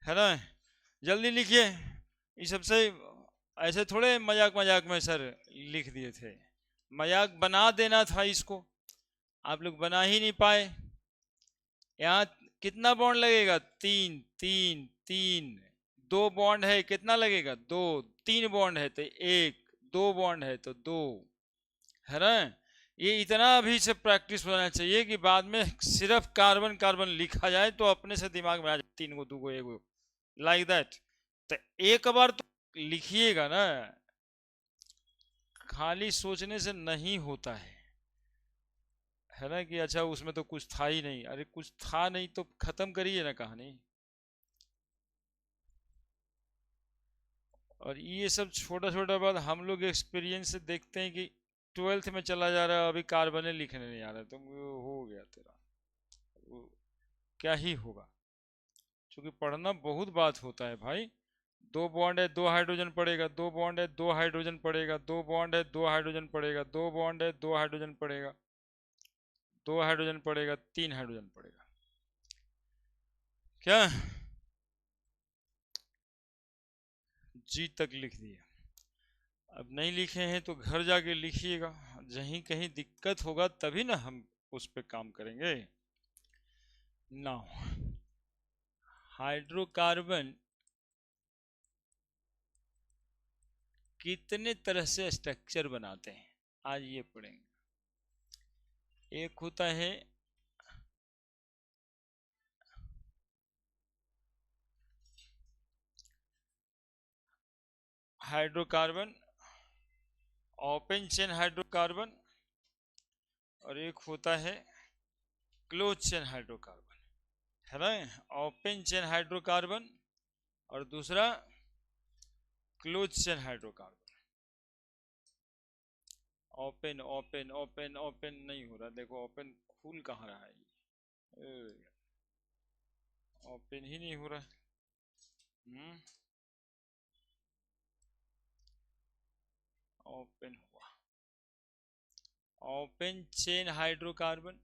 है ना। जल्दी लिखिए। ये सबसे ऐसे थोड़े मजाक मजाक में सर लिख दिए थे, मजाक बना देना था इसको, आप लोग बना ही नहीं पाए। यहाँ कितना बॉन्ड लगेगा? तीन तीन तीन, दो बॉन्ड है, कितना लगेगा? दो। तीन बॉन्ड है तो एक, दो बॉन्ड है तो दो, है ना। ये इतना अभी से प्रैक्टिस होना चाहिए कि बाद में सिर्फ कार्बन कार्बन लिखा जाए तो अपने से दिमाग में आ जाए, तीन को, दो को, एक को, लाइक दैट। तो एक बार तो लिखिएगा ना, खाली सोचने से नहीं होता है ना। कि अच्छा उसमें तो कुछ था ही नहीं, अरे कुछ था नहीं तो खत्म करिए ना कहानी। और ये सब छोटा छोटा बात हम लोग एक्सपीरियंस से देखते हैं कि ट्वेल्थ में चला जा रहा है, अभी कार्बन लिखने नहीं आ रहा, तुम हो गया तेरा, वो क्या ही होगा। क्योंकि पढ़ना बहुत बात होता है भाई। दो बॉन्ड है, दो हाइड्रोजन पड़ेगा, दो बॉन्ड है, दो हाइड्रोजन पड़ेगा, दो बॉन्ड है, दो हाइड्रोजन पड़ेगा, दो बॉन्ड है, दो हाइड्रोजन पड़ेगा, दो हाइड्रोजन पड़ेगा, तीन हाइड्रोजन पड़ेगा। क्या जी तक लिख दिया? अब नहीं लिखे हैं तो घर जाके लिखिएगा, जहीं कहीं दिक्कत होगा तभी ना हम उस पर काम करेंगे। नाउ हाइड्रोकार्बन कितने तरह से स्ट्रक्चर बनाते हैं आज ये पढ़ेंगे। एक होता है हाइड्रोकार्बन, ओपन चेन हाइड्रोकार्बन, और एक होता है क्लोज चेन हाइड्रोकार्बन, है ना। ओपन चेन हाइड्रोकार्बन और दूसरा close chain hydrocarbon. Open open open open नहीं हो रहा, देखो ओपन खुल कहाँ रहा है ये, ओपन ही नहीं हो रहा। ओपन हुआ, open chain hydrocarbon,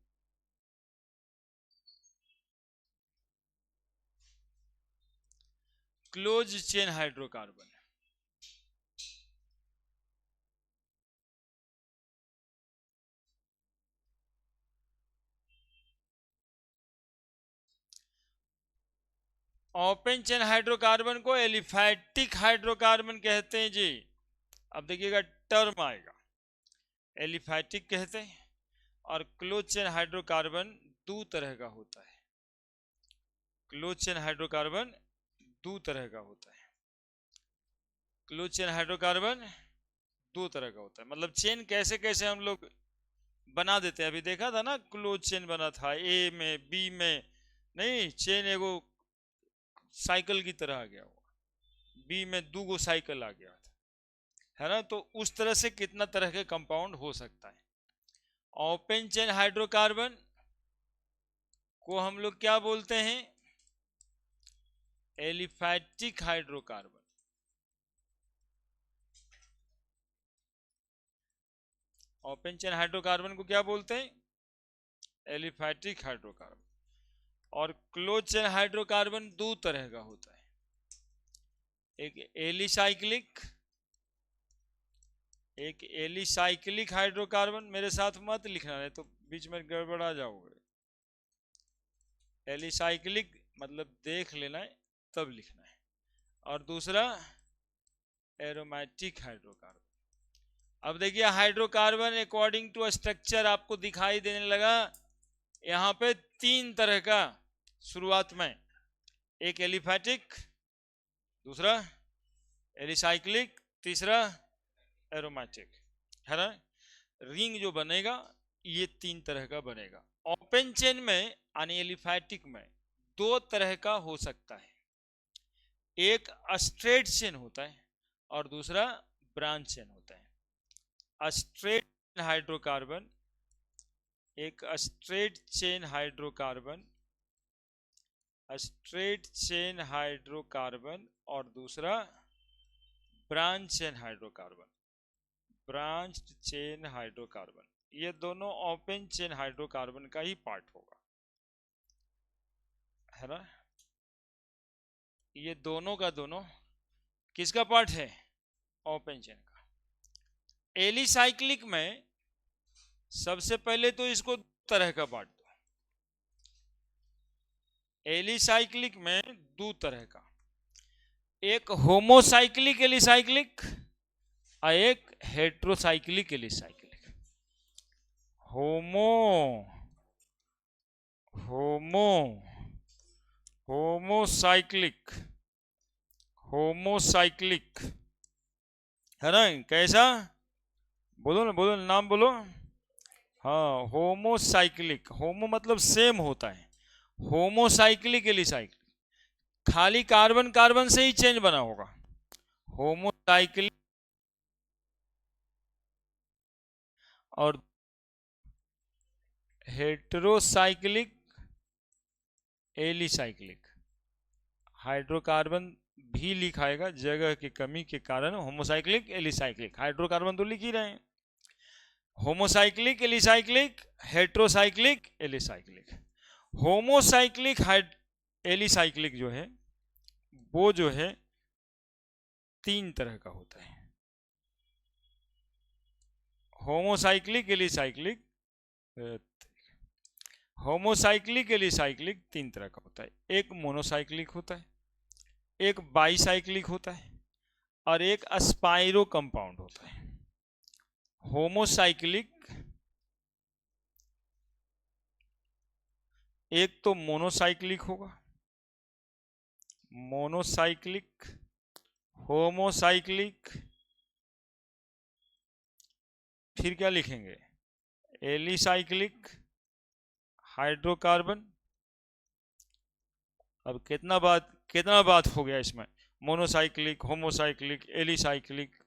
close chain hydrocarbon. Open chain hydrocarbon को एलिफैटिक हाइड्रोकार्बन कहते हैं जी। अब देखिएगा टर्म आएगा, एलिफैटिक कहते हैं। और क्लोज चेन हाइड्रोकार्बन दो तरह का होता है, क्लोज चेन हाइड्रोकार्बन दो तरह का होता है। क्लोज चेन हाइड्रोकार्बन दो तरह का होता है, मतलब चेन कैसे कैसे हम लोग बना देते हैं। अभी देखा था ना, क्लोज चेन बना था ए में, बी में, नहीं चेन एगो साइकिल की तरह आ गया हुआ, बी में दो गो साइकिल आ गया था, है ना। तो उस तरह से कितना तरह के कंपाउंड हो सकता है। ओपन चेन हाइड्रोकार्बन को हम लोग क्या बोलते हैं? Aliphatic hydrocarbon. Open chain hydrocarbon को क्या बोलते हैं? Aliphatic hydrocarbon. और क्लोज चेन हाइड्रोकार्बन दो तरह का होता है, एक एलिसाइक्लिक, एक एलिसाइक्लिक हाइड्रोकार्बन। मेरे साथ मत लिखना है तो बीच में गड़बड़ा जाओगे। एलिसाइक्लिक मतलब देख लेना है तब लिखना है। और दूसरा एरोमेटिक हाइड्रोकार्बन। अब देखिए हाइड्रोकार्बन अकॉर्डिंग टू स्ट्रक्चर आपको दिखाई देने लगा यहाँ पे तीन तरह का शुरुआत में, एक एलिफैटिक, दूसरा एलिसाइक्लिक, तीसरा एरोमेटिक, है ना। रिंग जो बनेगा ये तीन तरह का बनेगा। ओपन चेन में यानी एलिफैटिक में दो तरह का हो सकता है, एक स्ट्रेट चेन होता है और दूसरा ब्रांच चेन होता है। स्ट्रेट हाइड्रोकार्बन, एक straight chain hydrocarbon, straight chain hydrocarbon, और दूसरा branch chain hydrocarbon, branched chain hydrocarbon. ये दोनों ओपन चेन हाइड्रोकार्बन का ही पार्ट होगा, है ना। ये दोनों का दोनों किसका पार्ट है? ओपन चेन का। एलिसाइक्लिक में सबसे पहले तो इसको तरह का बांट दो। एलिसाइक्लिक में दो तरह का, एक होमोसाइक्लिक एलिसाइक्लिक और एक हेट्रोसाइक्लिक एलिसाइक्लिक। होमोसाइक्लिक है ना? कैसा? बोलो ना, बोलो ना, नाम बोलो। हाँ, होमोसाइक्लिक। होमो मतलब सेम होता है। होमोसाइक्लिक एलिसाइक्लिक खाली कार्बन कार्बन से ही चेंज बना होगा। होमोसाइक्लिक और हेटेरोसाइक्लिक एलिसाइक्लिक। हाइड्रोकार्बन भी लिखाएगा, जगह की कमी के कारण होमोसाइक्लिक एलिसाइक्लिक। हाइड्रोकार्बन तो लिख ही रहे हैं। Homocyclic alicyclic, heterocyclic alicyclic. Homocyclic alicyclic जो है वो जो है तीन तरह का होता है। होमोसाइक्लिक एलिसाइक्लिक तीन तरह का होता है। एक मोनोसाइक्लिक होता है, एक बाईसाइक्लिक होता है और एक अस्पाइरो कंपाउंड होता है। होमोसाइक्लिक एक तो मोनोसाइक्लिक होगा, मोनोसाइक्लिक, होमोसाइक्लिक, फिर क्या लिखेंगे? Alicyclic, hydrocarbon. अब कितना बात हो गया इसमें? Monocyclic, homocyclic, alicyclic.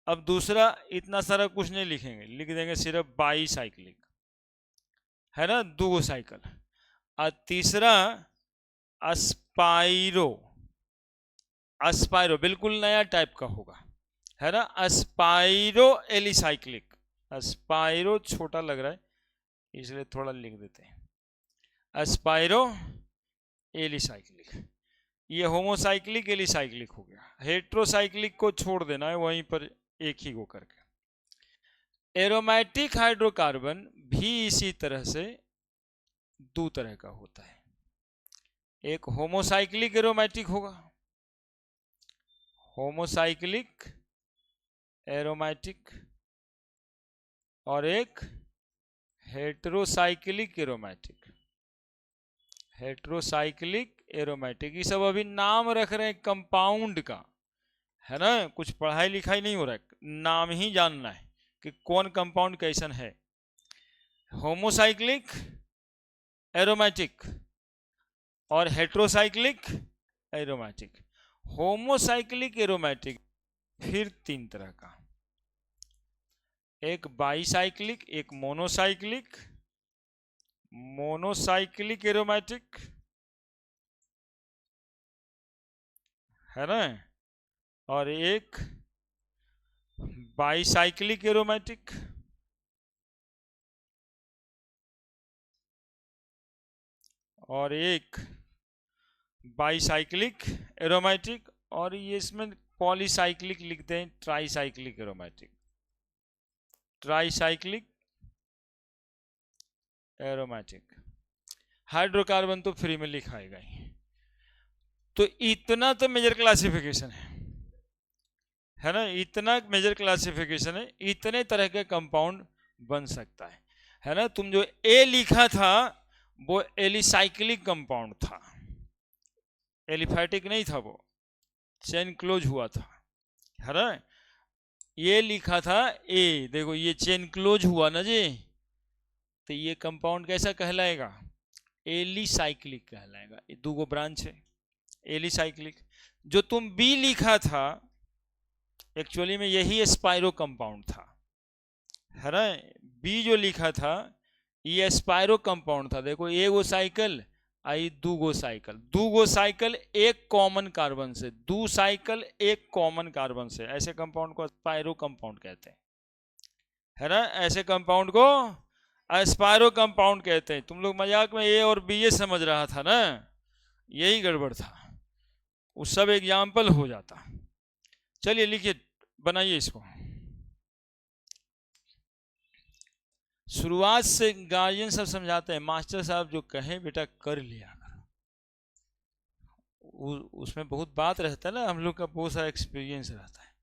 अब दूसरा इतना सारा कुछ नहीं लिखेंगे, लिख देंगे सिर्फ बाईसाइक्लिक, है ना, दो साइकिल। और तीसरा अस्पाइरो। अस्पाइरो बिल्कुल नया टाइप का होगा, है ना, अस्पाइरो एलिसाइक्लिक। अस्पाइरो छोटा लग रहा है इसलिए थोड़ा लिख देते हैं, अस्पाइरो एलिसाइक्लिक। ये होमोसाइक्लिक एलिसाइक्लिक हो गया। हेट्रोसाइक्लिक को छोड़ देना है वहीं पर एक ही को करके। एरोमेटिक हाइड्रोकार्बन भी इसी तरह से दो तरह का होता है। एक होमोसाइक्लिक एरोमेटिक होगा, होमोसाइक्लिक एरोमेटिक, और एक हेटेरोसाइक्लिक एरोमेटिक। Heterocyclic aromatic. ये सब अभी नाम रख रहे हैं कंपाउंड का, है ना, कुछ पढ़ाई लिखाई नहीं हो रहा है, नाम ही जानना है कि कौन कंपाउंड कैसन है। होमोसाइक्लिक एरोमेटिक और हेटेरोसाइक्लिक एरोमेटिक। होमोसाइक्लिक एरोमेटिक फिर तीन तरह का, एक बाईसाइक्लिक, एक मोनोसाइक्लिक, मोनोसाइक्लिक एरोमेटिक, है ना, और एक बाईसाइक्लिक एरोमेटिक, और एक बाईसाइक्लिक एरोमेटिक, और ये इसमें पॉलीसाइक्लिक लिखते हैं, tricyclic aromatic. Tricyclic aromatic. Hydrocarbon तो फ्री में लिखाएगा ही। तो इतना तो मेजर क्लासिफिकेशन है ना, इतना मेजर क्लासिफिकेशन है, इतने तरह के कंपाउंड बन सकता है ना। तुम जो ए लिखा था वो एलिसाइक्लिक कंपाउंड था, एलिफैटिक नहीं था, वो चेन क्लोज हुआ था, है ना। ये लिखा था ए, देखो ये चेन क्लोज हुआ ना जी, तो ये कंपाउंड कैसा कहलाएगा? एलिसाइक्लिक कहलाएगा। ये दो गो ब्रांच है एलिसाइक्लिक। जो तुम बी लिखा था एक्चुअली में यही स्पाइरो कंपाउंड था, है ना। बी जो लिखा था ये स्पाइरो कंपाउंड था। देखो एगो साइकिल आई, दूगो साइकिल, दूगो साइकिल एक कॉमन कार्बन से, दो साइकिल एक कॉमन कार्बन से, ऐसे कंपाउंड को स्पाइरो कंपाउंड कहते हैं, है ना। ऐसे कंपाउंड को स्पाइरो कंपाउंड कहते हैं। तुम लोग मजाक में ए और बी ए समझ रहा था ना, यही गड़बड़ था। वो सब एग्जाम्पल हो जाता। चलिए लिखिए, बनाइए इसको। शुरुआत से गार्जियन सब समझाते हैं, मास्टर साहब जो कहें बेटा कर लिया करो। उसमें बहुत बात रहता है ना, हम लोग का बहुत सारा एक्सपीरियंस रहता है।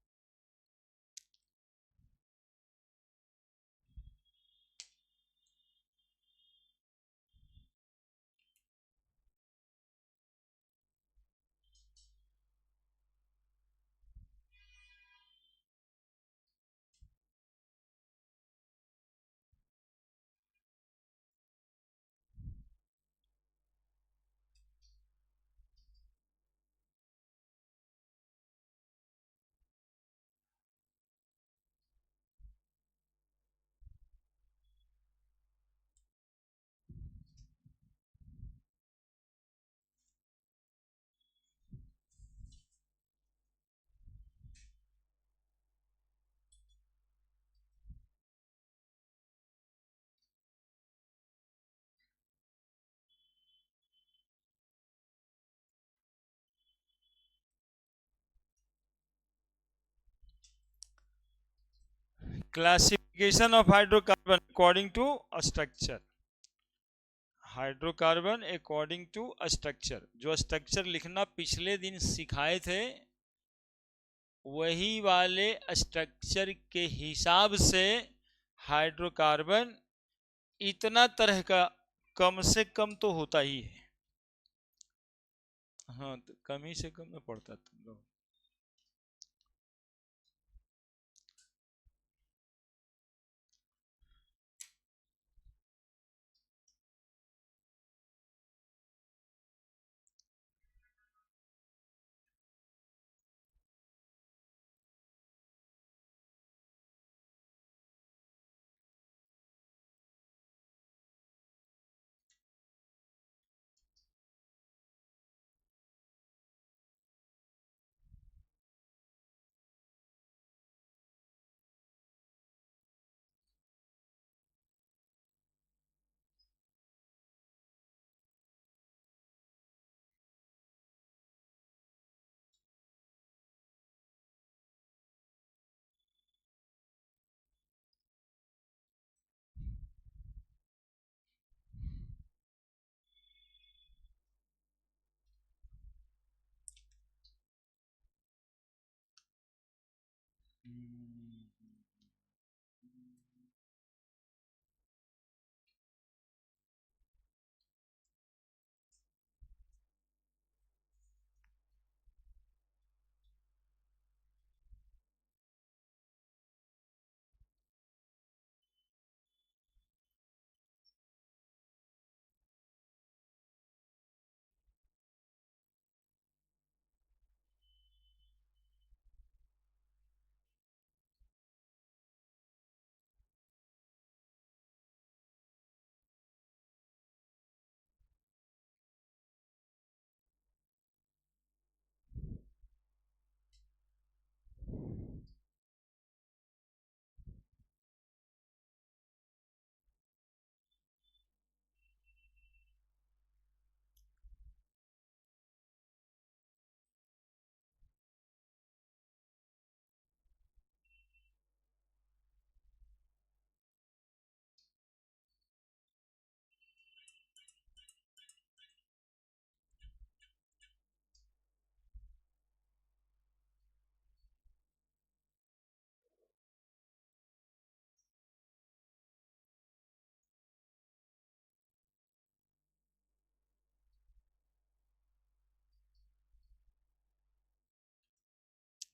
Classification of hydrocarbon according to structure. Hydrocarbon according to structure, जो स्ट्रक्चर लिखना पिछले दिन सिखाए थे वही वाले स्ट्रक्चर के हिसाब से हाइड्रोकार्बन इतना तरह का कम से कम तो होता ही है। हाँ, तो कम ही से कम में पड़ता तुम लोग।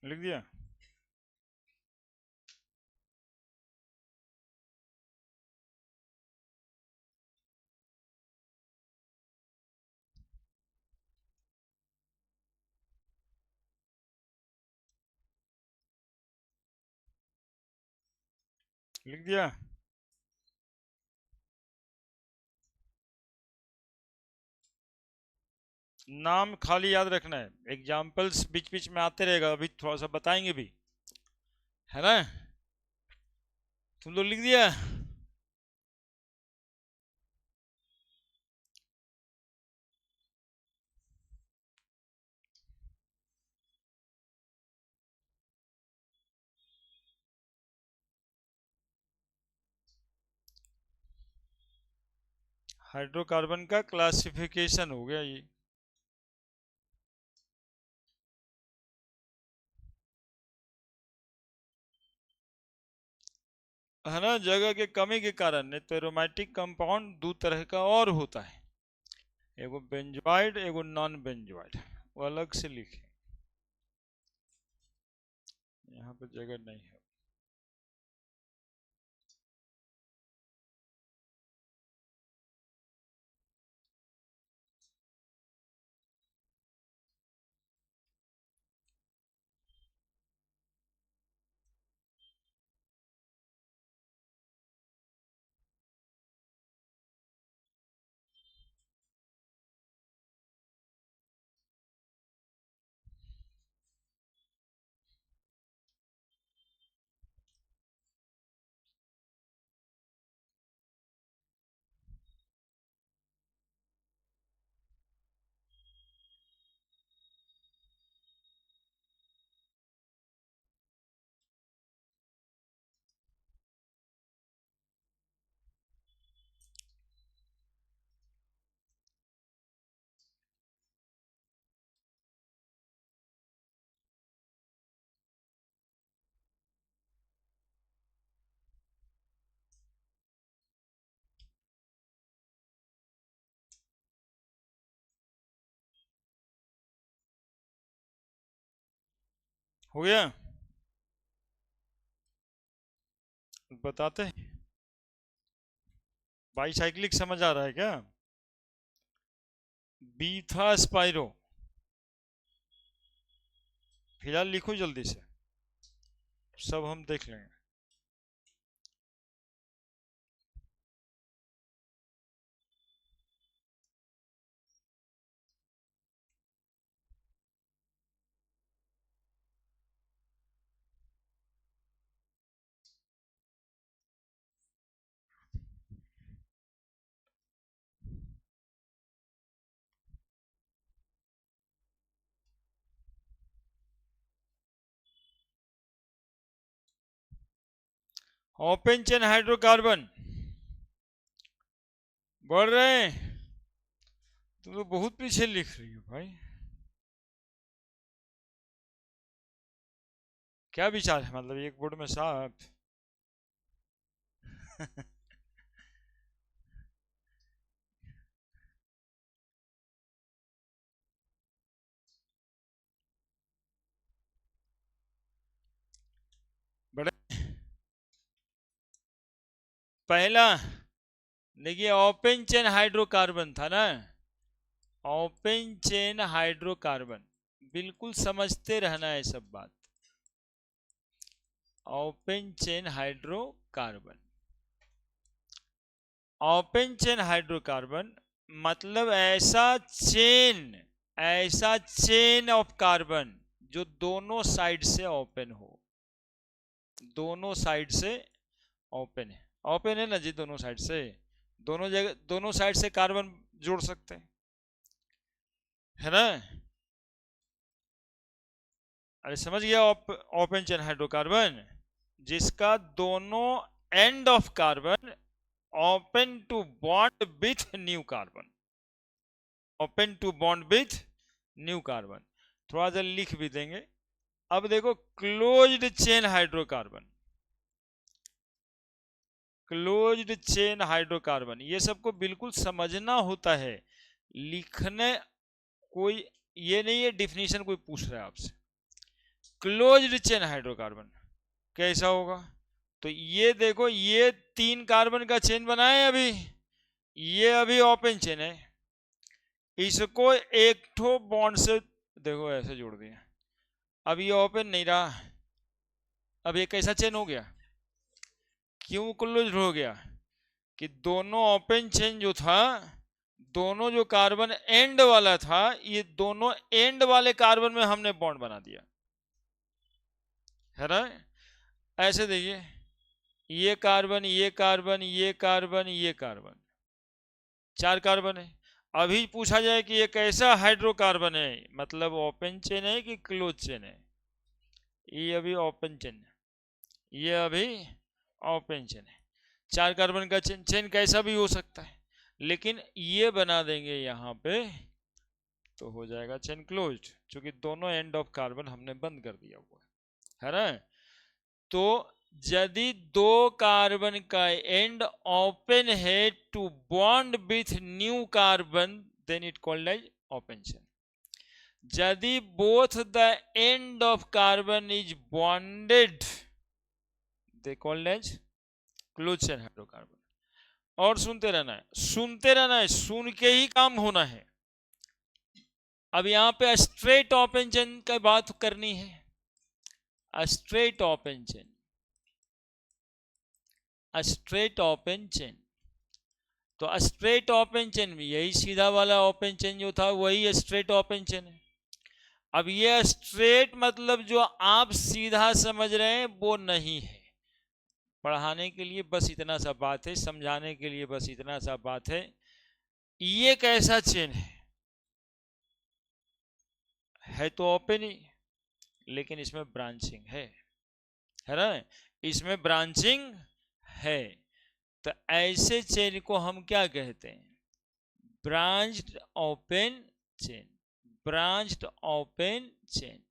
लिख दिया। लिख दिया। नाम खाली याद रखना है, एग्जाम्पल्स बीच बीच में आते रहेगा, अभी थोड़ा सा बताएंगे भी, है ना। तुम लोग लिख दिया। हाइड्रोकार्बन का क्लासिफिकेशन हो गया ये। है ना, जगह के कमी के कारण नहीं तो एरोमेटिक कंपाउंड दो तरह का और होता है, एगो बेंजोइड एगो नॉन बेंजोइड, वो अलग से लिखे, यहाँ पे जगह नहीं है। हो गया, बताते हैं। बाईसाइक्लिक समझ आ रहा है क्या? बीथा स्पाइरो, फिलहाल लिखो जल्दी से, सब हम देख लेंगे। ओपन चेन हाइड्रोकार्बन बढ़ रहे हैं, तुम तो बहुत पीछे लिख रही हो भाई, क्या विचार है, मतलब एक बोर्ड में साफ बड़े। पहला देखिए ओपन चेन हाइड्रोकार्बन था ना, ओपन चेन हाइड्रोकार्बन, बिल्कुल समझते रहना है सब बात। Open chain hydrocarbon, open chain hydrocarbon मतलब ऐसा चेन ऑफ कार्बन जो दोनों साइड से ओपन हो, दोनों साइड से ओपन है, ओपन है ना जी, दोनों साइड से, दोनों जगह दोनों साइड से कार्बन जोड़ सकते हैं, है ना। अरे समझ गया, ओपन चेन हाइड्रोकार्बन जिसका दोनों end of carbon open to bond with new carbon, open to bond with new carbon, थोड़ा सा लिख भी देंगे। अब देखो closed chain hydrocarbon, closed chain hydrocarbon, ये सबको बिल्कुल समझना होता है, लिखने कोई ये नहीं है डिफिनीशन कोई पूछ रहा है आपसे। क्लोज्ड चेन हाइड्रोकार्बन कैसा होगा, तो ये देखो ये 3 कार्बन का चेन बनाए अभी, ये अभी ओपन चेन है, इसको एक ठो बॉन्ड से देखो ऐसे जोड़ दिया, अब ये ओपन नहीं रहा, अब ये कैसा चेन हो गया, क्यों क्लोज हो गया, कि दोनों ओपन चेन जो था, दोनों जो कार्बन एंड वाला था, ये दोनों एंड वाले कार्बन में हमने बॉन्ड बना दिया, है ना। ऐसे देखिए ये कार्बन ये कार्बन ये कार्बन ये कार्बन, 4 कार्बन है। अभी पूछा जाए कि ये कैसा हाइड्रोकार्बन है, मतलब ओपन चेन है कि क्लोज चेन है, ये अभी ओपन चेन है, ये अभी ओपन चेन है, 4 कार्बन का चेन, चेन कैसा भी हो सकता है, लेकिन ये बना देंगे यहाँ पे तो हो जाएगा चेन क्लोज्ड, क्योंकि दोनों एंड ऑफ कार्बन हमने बंद कर दिया हुआ है ना। तो यदि दो कार्बन का एंड ओपन है to bond with new carbon then it called as open chain. यदि both the end of carbon is bonded they called as close chain hydrocarbon. और सुनते रहना है, सुनते रहना है, सुन के ही काम होना है। अब यहां पे स्ट्रेट ओपन चेन की बात करनी है। Straight open chain, straight open chain, तो स्ट्रेट ओपन चेन में यही सीधा वाला ओपन चेन जो था वही स्ट्रेट ओपन चेन है। अब ये स्ट्रेट मतलब जो आप सीधा समझ रहे हैं वो नहीं है। पढ़ाने के लिए बस इतना सा बात है, समझाने के लिए बस इतना सा बात है। ये कैसा चेन है तो ओपन ही, लेकिन इसमें ब्रांचिंग है ना, इसमें ब्रांचिंग है। तो ऐसे चेन को हम क्या कहते हैं? Branched open chain, branched open chain.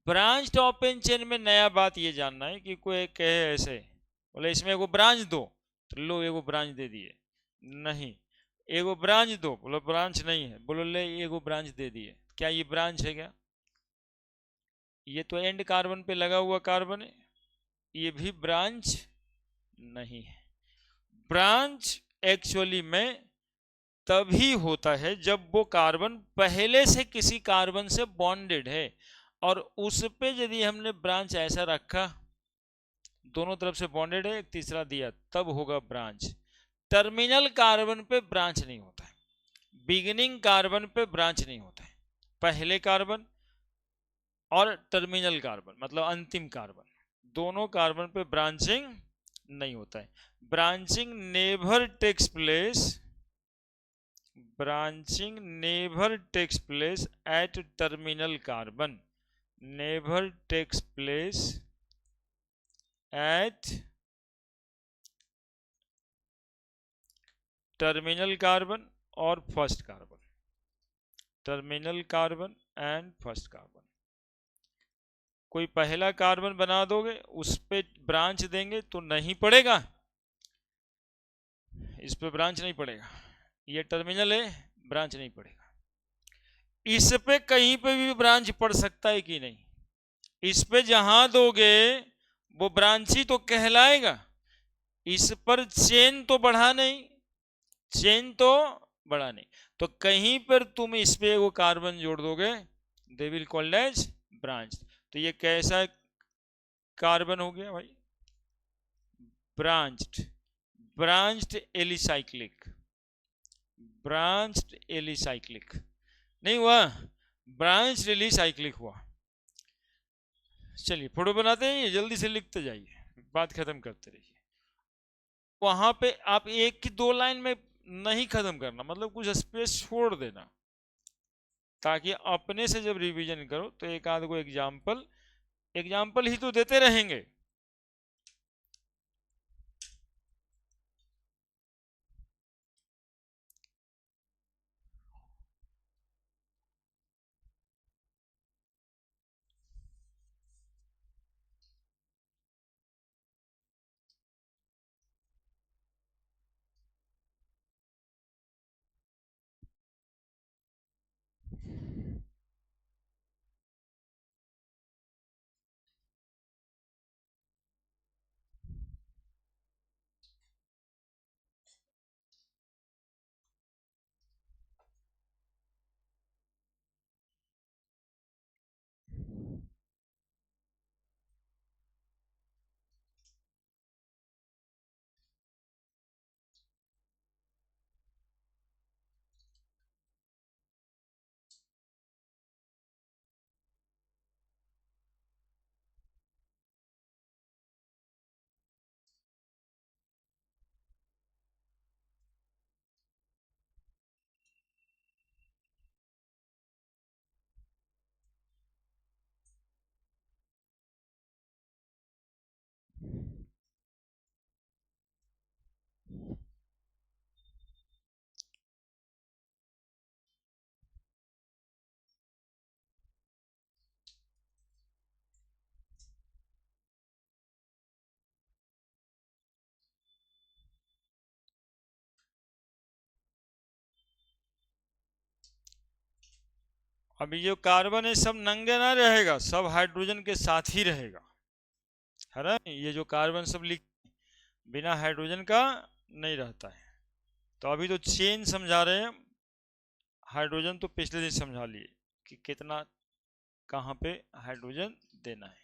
Branched open chain में नया बात ये जानना है कि कोई कहे ऐसे, बोले इसमें एगो ब्रांच दो, तो लो एगो ब्रांच दे दिए, नहीं। एगो ब्रांच दो, बोलो ब्रांच नहीं है, बोलो ले एगो ब्रांच दे दिए, क्या ये ब्रांच है क्या? ये तो एंड कार्बन पे लगा हुआ कार्बन है, ये भी ब्रांच नहीं है। ब्रांच एक्चुअली में तभी होता है जब वो कार्बन पहले से किसी कार्बन से बॉन्डेड है और उस पे यदि हमने ब्रांच ऐसा रखा, दोनों तरफ से बॉन्डेड है, एक तीसरा दिया, तब होगा ब्रांच। टर्मिनल कार्बन पे ब्रांच नहीं होता है, बिगिनिंग कार्बन पे ब्रांच नहीं होता है। पहले कार्बन और टर्मिनल कार्बन मतलब अंतिम कार्बन, दोनों कार्बन पे ब्रांचिंग नहीं होता है। Branching never takes place, branching never takes place at terminal carbon, never takes place at terminal carbon और first carbon, terminal carbon and first carbon. कोई पहला कार्बन बना दोगे उस पे ब्रांच देंगे तो नहीं पड़ेगा, इस पे ब्रांच नहीं पड़ेगा, ये टर्मिनल है, ब्रांच नहीं पड़ेगा। इस पे कहीं पे भी ब्रांच पड़ सकता है कि नहीं? इस पे जहां दोगे वो ब्रांची तो कहलाएगा, इस पर चेन तो बढ़ा नहीं, चेन तो बढ़ा नहीं। तो कहीं पर तुम इस पे वो कार्बन जोड़ दोगे they will called as branch. तो ये कैसा कार्बन हो गया भाई? Branched, branched alicyclic, branched alicyclic नहीं हुआ, ब्रांच एलिसाइक्लिक हुआ। चलिए फोटो बनाते हैं, जल्दी से लिखते जाइए, बात खत्म करते रहिए। वहां पे आप एक की दो लाइन में नहीं खत्म करना, मतलब कुछ स्पेस छोड़ देना, ताकि अपने से जब रिवीजन करो तो एक आध को एग्जाम्पल, एग्जाम्पल ही तो देते रहेंगे। अब ये जो कार्बन है सब नंगे ना रहेगा, सब हाइड्रोजन के साथ ही रहेगा, है ना। ये जो कार्बन सब लिख बिना हाइड्रोजन का नहीं रहता है। तो अभी तो चेन समझा रहे हैं, हाइड्रोजन तो पिछले दिन समझा लिए कि कितना कहाँ पे हाइड्रोजन देना है।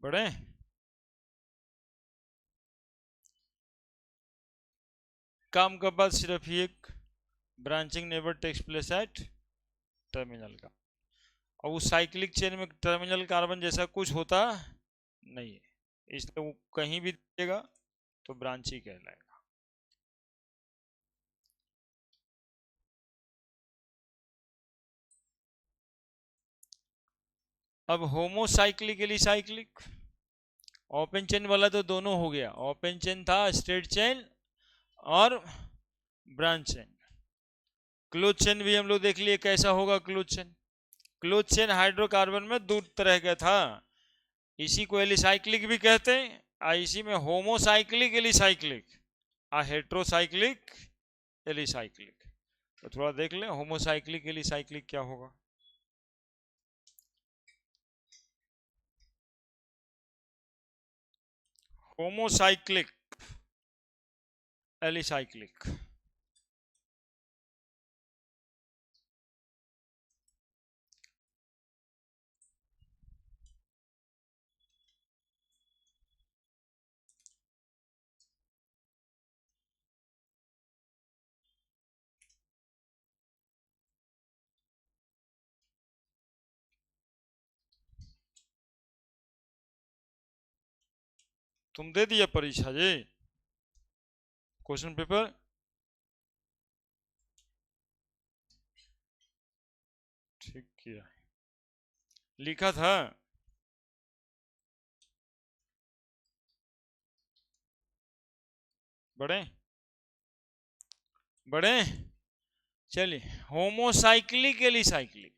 बड़े काम का बाद सिर्फ एक branching never takes place at terminal का, और उस साइक्लिक चेन में टर्मिनल कार्बन जैसा कुछ होता नहीं है, इसलिए वो कहीं भी देगा तो ब्रांच ही कहलाएगा। अब होमोसाइक्लिक एलिसाइक्लिक, ओपन चेन वाला तो दोनों हो गया, ओपन चेन था स्ट्रेट चेन और ब्रांच चेन। क्लोज चेन भी हम लोग देख लिए कैसा होगा close chain. Close chain hydrocarbon में दो तरह का था, इसी को एलिसाइक्लिक भी कहते हैं, और इसी में होमोसाइक्लिक एलिसाइक्लिक और हेट्रोसाइक्लिक एलिसाइक्लिक। तो थोड़ा देख लें होमोसाइक्लिक एलिसाइक्लिक क्या होगा। होमोसाइक्लिक एलिसाइक्लिक, तुम दे दिया परीक्षा जी क्वेश्चन पेपर? ठीक किया, लिखा था। बड़े बड़े चलिए, होमोसाइक्लिक एलिसाइक्लिक,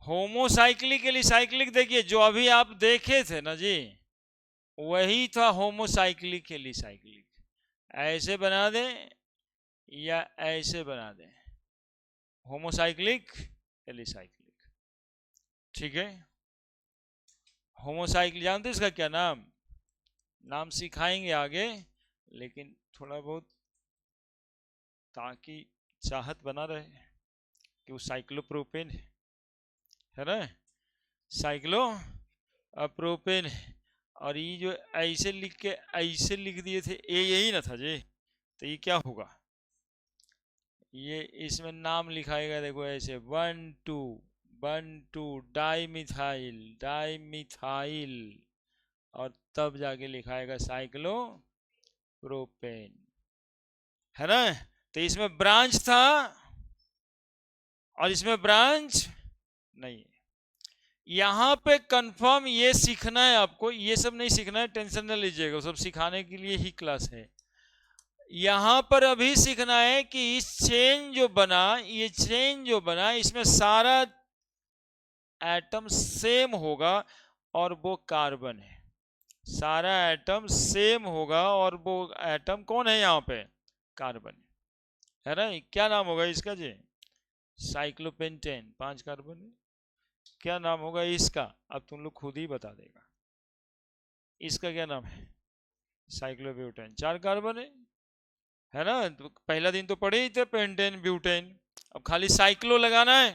होमोसाइक्लिक एलिसाइक्लिक देखिए जो अभी आप देखे थे ना जी, वही था होमोसाइक्लिक एलिसाइक्लिक। ऐसे बना दें या ऐसे बना दें, होमोसाइक्लिक एलिसाइक्लिक, ठीक है। होमोसाइक्लिक जानते इसका क्या नाम, नाम सिखाएंगे आगे, लेकिन थोड़ा बहुत ताकि चाहत बना रहे कि वो साइक्लोप्रोपेन है ना, साइक्लो अप्रोपेन। और ये जो ऐसे लिख के ऐसे लिख दिए थे ये यही ना था जी, तो ये क्या होगा, ये इसमें नाम लिखाएगा देखो ऐसे 1 2 डाई मिथाइल डाई मिथाइल, और तब जाके लिखाएगा साइक्लो प्रोपेन, है ना। तो इसमें ब्रांच था और इसमें ब्रांच नहीं है। यहां पे कंफर्म ये सीखना है आपको, ये सब नहीं सीखना है, टेंशन न लीजिएगा, सब सिखाने के लिए ही क्लास है। यहां पर अभी सीखना है कि इस चेन जो बना, ये चेन जो बना इसमें सारा एटम सेम होगा और वो कार्बन है, सारा एटम सेम होगा और वो एटम कौन है यहाँ पे, कार्बन है ना। क्या नाम होगा इसका जी, साइक्लोपेंटेन, 5 कार्बन है। क्या नाम होगा इसका, अब तुम लोग खुद ही बता देगा, इसका क्या नाम है, साइक्लोब्यूटेन, 4 कार्बन है ना। तो पहला दिन तो पढ़े ही थे पेंटेन ब्यूटेन, अब खाली साइक्लो लगाना है,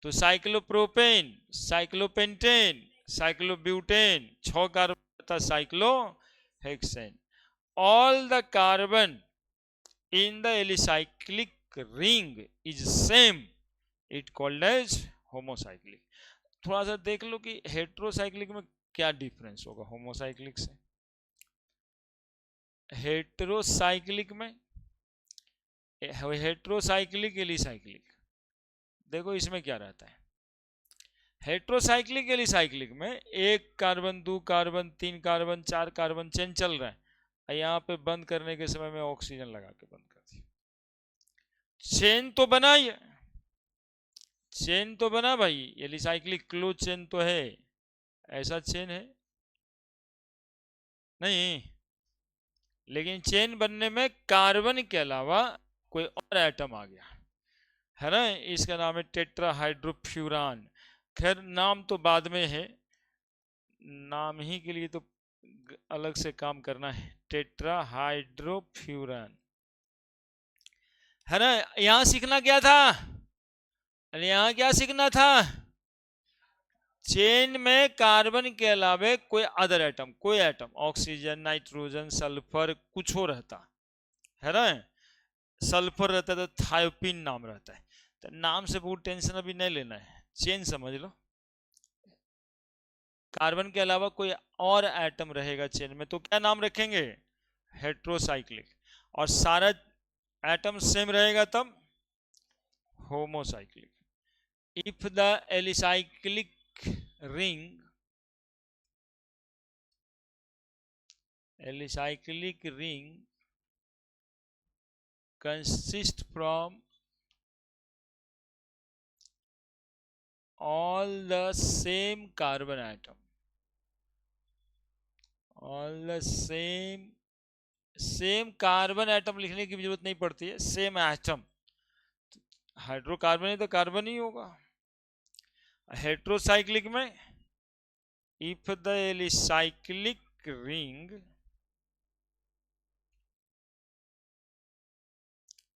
तो साइक्लोप्रोपेन, साइक्लोपेंटेन, साइक्लोब्यूटेन, 6 कार्बन था cyclohexane. All the carbon in the alicyclic ring is same, it called as homocyclic। थोड़ा सा देख लो कि हेट्रोसाइक्लिक में क्या डिफरेंस होगा होमोसाइक्लिक से। हेट्रोसाइक्लिक में, हेट्रोसाइक्लिक एलिसाइक्लिक, देखो इसमें क्या रहता है। हेट्रोसाइक्लिक एलिसाइक्लिक में एक कार्बन, दो कार्बन, तीन कार्बन, चार कार्बन चेन चल रहा है, यहाँ पे बंद करने के समय में ऑक्सीजन लगा के बंद कर दिया। चेन तो बना ही है, चेन तो बना भाई, एलिसाइक्लिक क्लोज चेन तो है, ऐसा चेन है नहीं, लेकिन चेन बनने में कार्बन के अलावा कोई और एटम आ गया है ना, इसका नाम है टेट्राहाइड्रोफ्यूरान। खैर नाम तो बाद में है, नाम ही के लिए तो अलग से काम करना है, टेट्राहाइड्रोफ्यूरान है ना। यहां सीखना क्या था, अरे यहां क्या सीखना था, चेन में कार्बन के अलावे कोई अदर एटम, कोई एटम, ऑक्सीजन, नाइट्रोजन, सल्फर, कुछ हो रहता है ना, सल्फर रहता है तो थायोपिन नाम रहता है, तो नाम से बहुत टेंशन अभी नहीं लेना है, चेन समझ लो। कार्बन के अलावा कोई और एटम रहेगा चेन में तो क्या नाम रखेंगे, हेट्रोसाइक्लिक, और सारा एटम सेम रहेगा तब homocyclic. If the alicyclic ring, alicyclic ring consist from all the same carbon atom, all the same carbon atom लिखने की जरूरत नहीं पड़ती है, सेम एटम, हाइड्रोकार्बन है तो कार्बन ही होगा। हेट्रोसाइक्लिक में if the alicyclic ring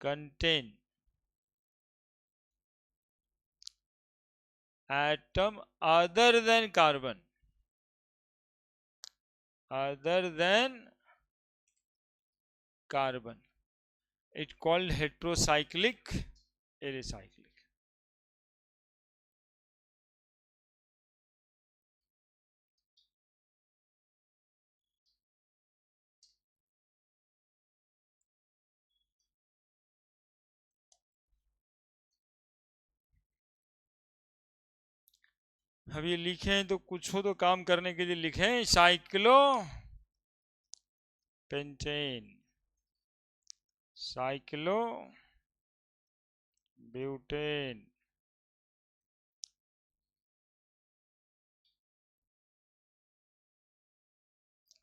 contain atom other than carbon, other than carbon, it called heterocyclic alicyclic. अब ये लिखें तो कुछ हो तो काम करने के लिए लिखें, cyclo pentane, cyclo butane,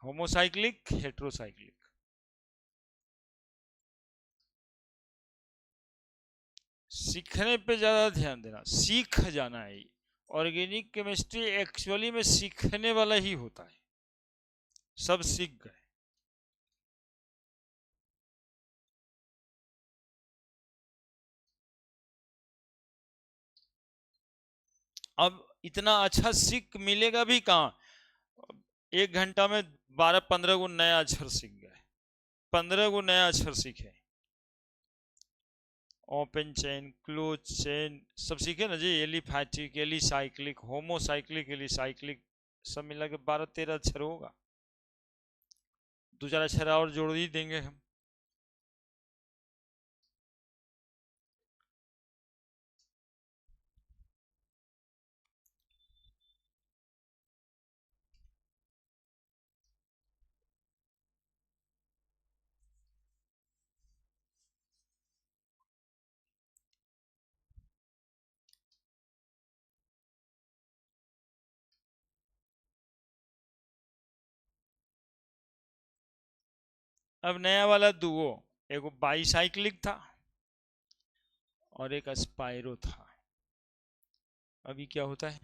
homocyclic heterocyclic. सीखने पे ज्यादा ध्यान देना, सीख जाना है। ऑर्गेनिक केमिस्ट्री एक्चुअली में सीखने वाला ही होता है, सब सीख गए। अब इतना अच्छा सीख मिलेगा भी कहाँ, 1 घंटा में 12-15 गो नया अक्षर सीख गए, 15 गो नया अक्षर सीखे, ओपन चेन, क्लोज चेन, सब सीखे ना जी, एलिफैटिक, एलिसाइक्लिक, होमोसाइक्लिक, एलिसाइक्लिक, सब मिला के 12-13 अक्षर होगा, 2-4 अक्षर और जोड़ ही देंगे हम। अब नया वाला दुओ, एक बाईसाइक्लिक था और एक स्पाइरो था। अभी क्या होता है,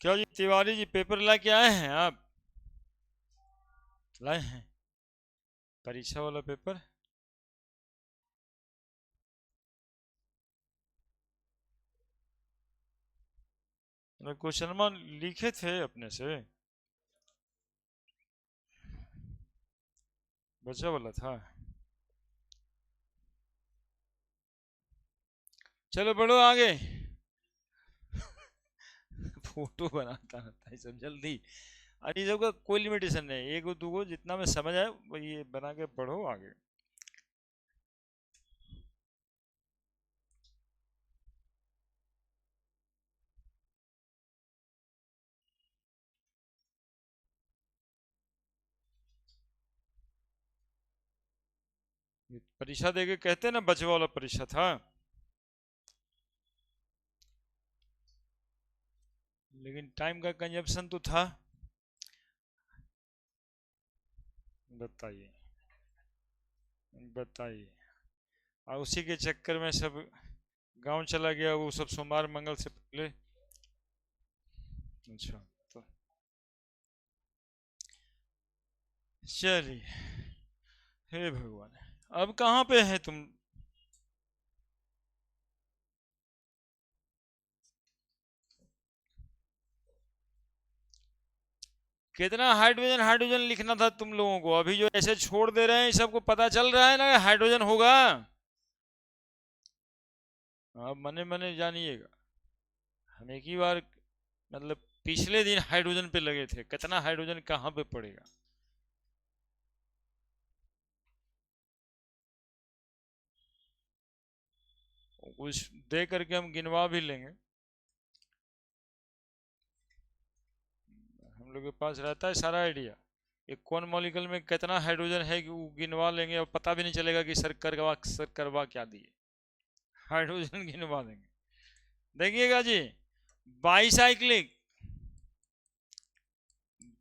क्या जी तिवारी जी, पेपर ला के आए हैं आप? लाए हैं परीक्षा वाला पेपर? क्वेश्चन लिखे थे अपने से, बचा वाला था। चलो बढ़ो आगे। फोटो बनाता रहता है सब जल्दी। अरे ये सबका कोई लिमिटेशन नहीं, एक दो गो जितना में समझ आए वही ये बना के पढ़ो आगे। ये परीक्षा दे के कहते हैं ना बचवा वाला परीक्षा था, लेकिन टाइम का कंजप्शन तो था। बताइए बताइए। और उसी के चक्कर में सब गांव चला गया, वो सब सोमवार मंगल से पहले। अच्छा, तो चलिए। हे भगवान, अब कहाँ पे है तुम? कितना हाइड्रोजन हाइड्रोजन लिखना था तुम लोगों को, अभी जो ऐसे छोड़ दे रहे हैं सबको पता चल रहा है ना हाइड्रोजन होगा। अब मने मने जानिएगा, हम एक ही बार मतलब पिछले दिन हाइड्रोजन पे लगे थे, कितना हाइड्रोजन कहाँ पे पड़ेगा। कुछ दे करके हम गिनवा भी लेंगे, हम लोग के पास रहता है सारा आइडिया। एक कौन मॉलिक्यूल में कितना हाइड्रोजन है कि वो गिनवा लेंगे, और पता भी नहीं चलेगा कि सर करवा क्या दिए। हाइड्रोजन गिनवा देंगे। देखिएगा जी, bicyclic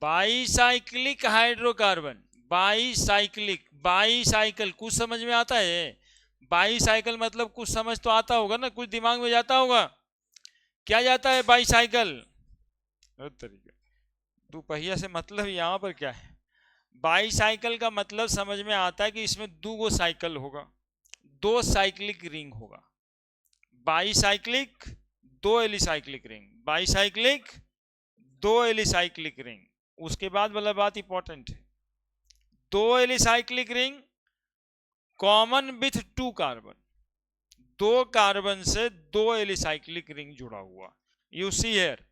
bicyclic hydrocarbon, bicyclic, bicycle कुछ समझ में आता है? बाईसाइकिल मतलब कुछ समझ तो आता होगा ना, कुछ दिमाग में जाता होगा। क्या जाता है बाईसाइकिल? तरीके दोपहिया से मतलब यहाँ पर क्या है? बाईसाइकिल का मतलब समझ में आता है कि इसमें दो गो साइकिल होगा, दो साइक्लिक रिंग होगा। बाईसाइक्लिक, दो एलिसाइक्लिक रिंग, बाईसाइक्लिक, दो एलिसाइक्लिक रिंग। उसके बाद वाला बात इंपॉर्टेंट है, दो alicyclic ring common with two carbon, दो कार्बन से दो एलिसाइक्लिक रिंग जुड़ा हुआ। यू सी हियर,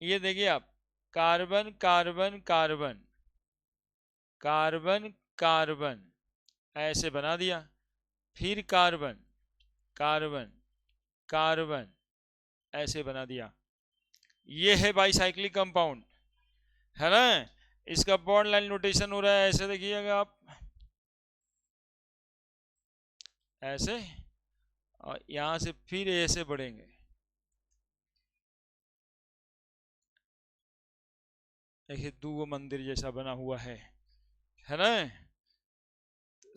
ये देखिए आप, carbon carbon carbon, carbon carbon ऐसे बना दिया, फिर कार्बन कार्बन कार्बन ऐसे बना दिया। ये है बाईसाइक्लिक कंपाउंड, है ना? इसका बॉन्ड लाइन नोटेशन हो रहा है ऐसे, देखिएगा आप ऐसे, और यहां से फिर ऐसे बढ़ेंगे। देखिए दो मंदिर जैसा बना हुआ है ना?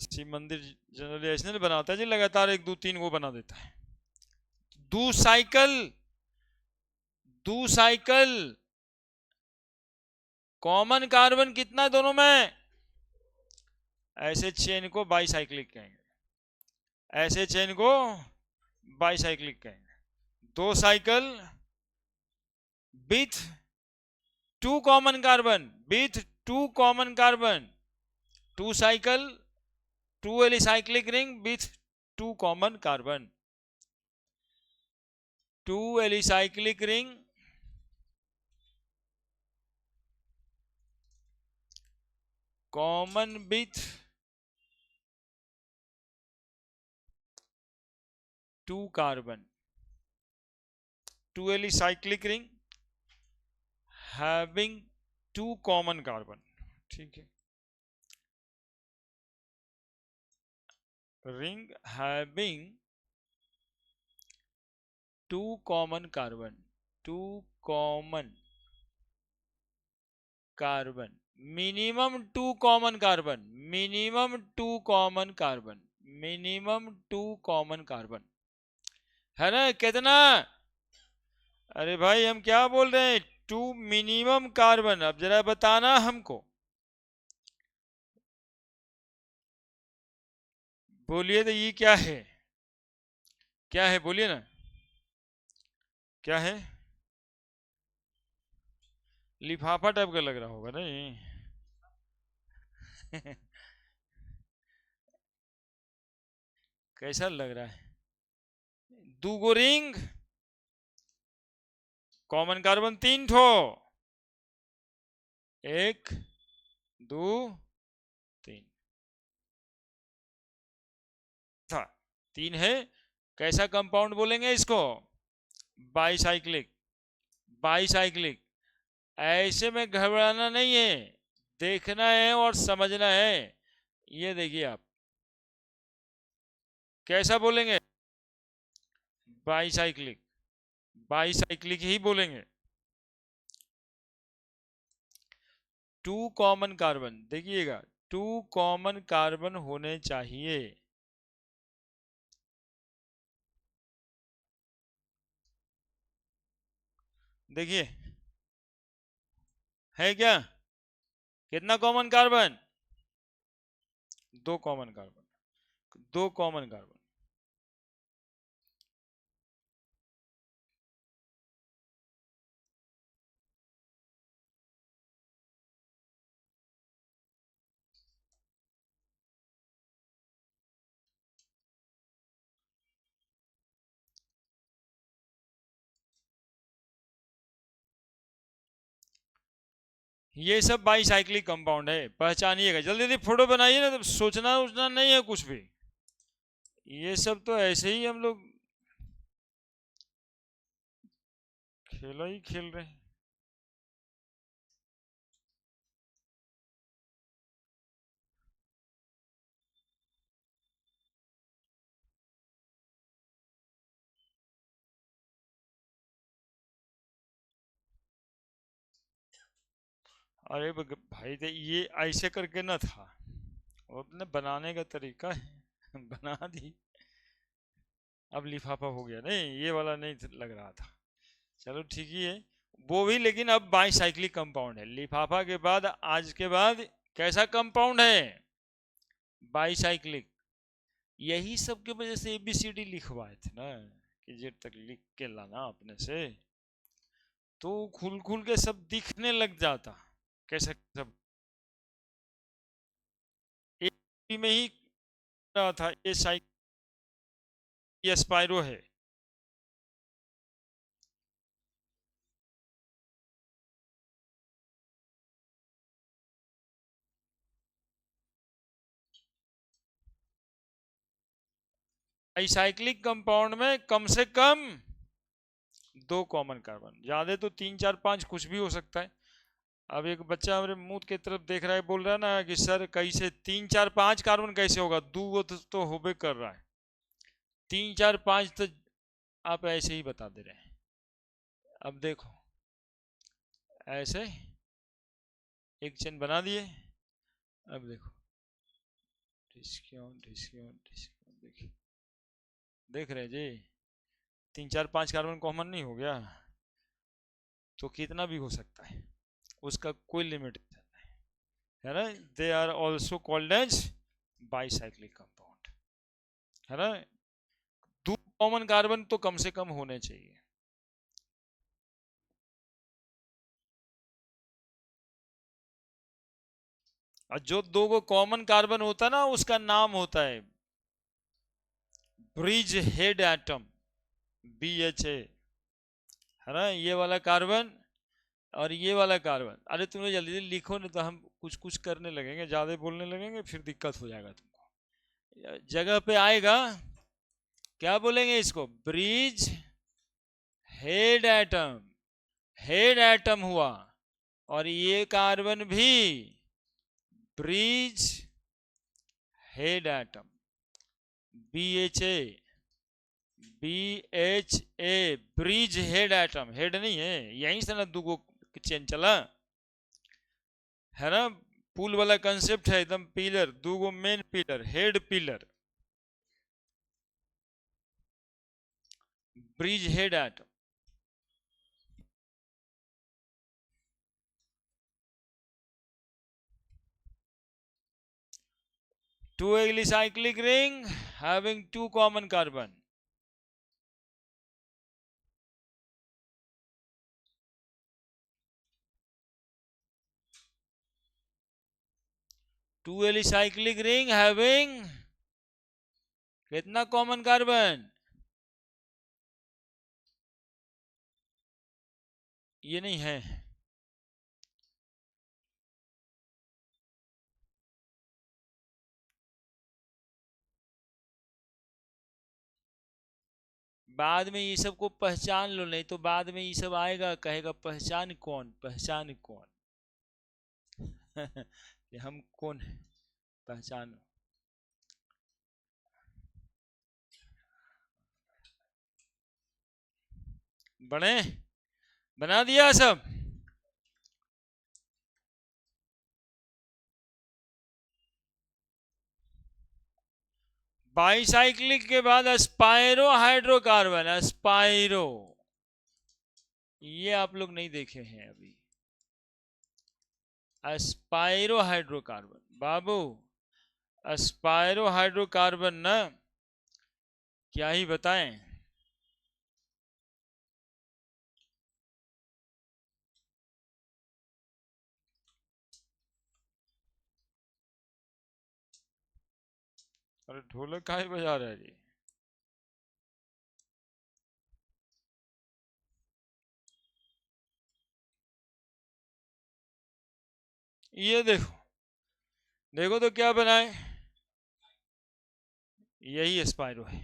शिव मंदिर जनरली ऐसे नहीं बनाता है जी, लगातार एक दो तीन वो बना देता है। दो साइकिल, दो साइकिल, कॉमन कार्बन कितना है दोनों में? ऐसे चेन को बाईसाइक्लिक कहेंगे, ऐसे चेन को बाईसाइक्लिक कहेंगे। दो cycle with two common carbon, with two common carbon, two cycle, two alicyclic ring with two common carbon, two alicyclic ring common with two carbon, two alicyclic ring having two common carbon. ठीक है, ring having two common carbon, two common carbon, minimum two common carbon, minimum two common carbon, minimum two common carbon, है ना? कितना? अरे भाई हम क्या बोल रहे हैं, 2 मिनिमम कार्बन। अब जरा बताना हमको, बोलिए तो ये क्या है, क्या है बोलिए ना, क्या है? लिफाफा टाइप का लग रहा होगा नहीं? कैसा लग रहा है? दूगो रिंग, कॉमन कार्बन 3 ठो, 1 2 3 था, 3 है। कैसा कंपाउंड बोलेंगे इसको? Bicyclic, bicyclic. ऐसे में घबराना नहीं है, देखना है और समझना है। ये देखिए आप, कैसा बोलेंगे? बाईसाइक्लिक, बाईसाइक्लिक ही बोलेंगे। 2 कॉमन कार्बन, देखिएगा 2 कॉमन कार्बन होने चाहिए। देखिए है क्या, कितना common carbon? 2 common carbon, 2 common carbon. ये सब बाईसाइक्लिक कंपाउंड है, पहचानिएगा। जल्दी जल्दी फोटो बनाइए ना, तो सोचना उचना नहीं है कुछ भी। ये सब तो ऐसे ही हम लोग खेला ही खेल रहे हैं। अरे भाई तो ये ऐसे करके ना था, वो अपने बनाने का तरीका है। बना दी, अब लिफाफा हो गया। नहीं ये वाला नहीं लग रहा था, चलो ठीक ही है वो भी। लेकिन अब बाईसाइक्लिक कंपाउंड है, लिफाफा के बाद आज के बाद कैसा कंपाउंड है? बाईसाइक्लिक। यही सब की वजह से ABCD लिखवाए थे ना, कि जेड तक लिख के लाना अपने से, तो खुल खुल के सब दिखने लग जाता कैसा सब। एक में ही रहा था, ये साइक, ये स्पाइरो है। साइक्लिक कंपाउंड में कम से कम 2 कॉमन कार्बन, ज्यादा तो 3 4 5 कुछ भी हो सकता है। अब एक बच्चा मेरे मुंह की तरफ देख रहा है, बोल रहा है ना कि सर कैसे 3 4 5 कार्बन कैसे होगा, दो तो होबे कर रहा है, 3 4 5 तो आप ऐसे ही बता दे रहे हैं। अब देखो ऐसे एक चेन बना दिए, अब देखो डिस्काउंट डिस्काउंट डिस्काउंट, देखिए देख रहे हैं जी, 3 4 5 कार्बन कॉमन नहीं हो गया, तो कितना भी हो सकता है, उसका कोई लिमिट नहीं है ना। They are also called as bicyclic compound, है ना। 2 कॉमन कार्बन तो कम से कम होने चाहिए। और जो 2 को कॉमन कार्बन होता है ना, उसका नाम होता है ब्रिज हेड एटम, BHA, है ना। ये वाला कार्बन और ये वाला कार्बन, अरे तुमने जल्दी जल्दी लिखो, नहीं तो हम कुछ कुछ करने लगेंगे, ज्यादा बोलने लगेंगे, फिर दिक्कत हो जाएगा तुमको। जगह पे आएगा, क्या बोलेंगे इसको? Bridge head atom, head atom हुआ। और ये कार्बन भी bridge head atom, BHA, BHA, bridge head atom. Head नहीं है, यहीं से ना दो चेन चला, है ना। पुल वाला कंसेप्ट है एकदम, पिलर दो गो main pillar, head pillar, bridge head atom. Two alicyclic ring having two common carbon. Two alicyclic ring having कितना कॉमन कार्बन? ये नहीं है, बाद में ये सब को पहचान लो, नहीं तो बाद में ये सब आएगा, कहेगा पहचान कौन, पहचान कौन। कि हम कौन है, पहचानो। बने बना दिया सब। बाईसाइक्लिक के बाद स्पाइरो हाइड्रोकार्बन, स्पाइरो, ये आप लोग नहीं देखे हैं अभी। स्पाइरो हाइड्रोकार्बन बाबू, स्पाइरो हाइड्रोकार्बन ना, क्या ही बताएं। अरे ढोलक काहे बजा रहा है जी? ये देखो, देखो तो क्या बनाए, यही स्पाइरो है,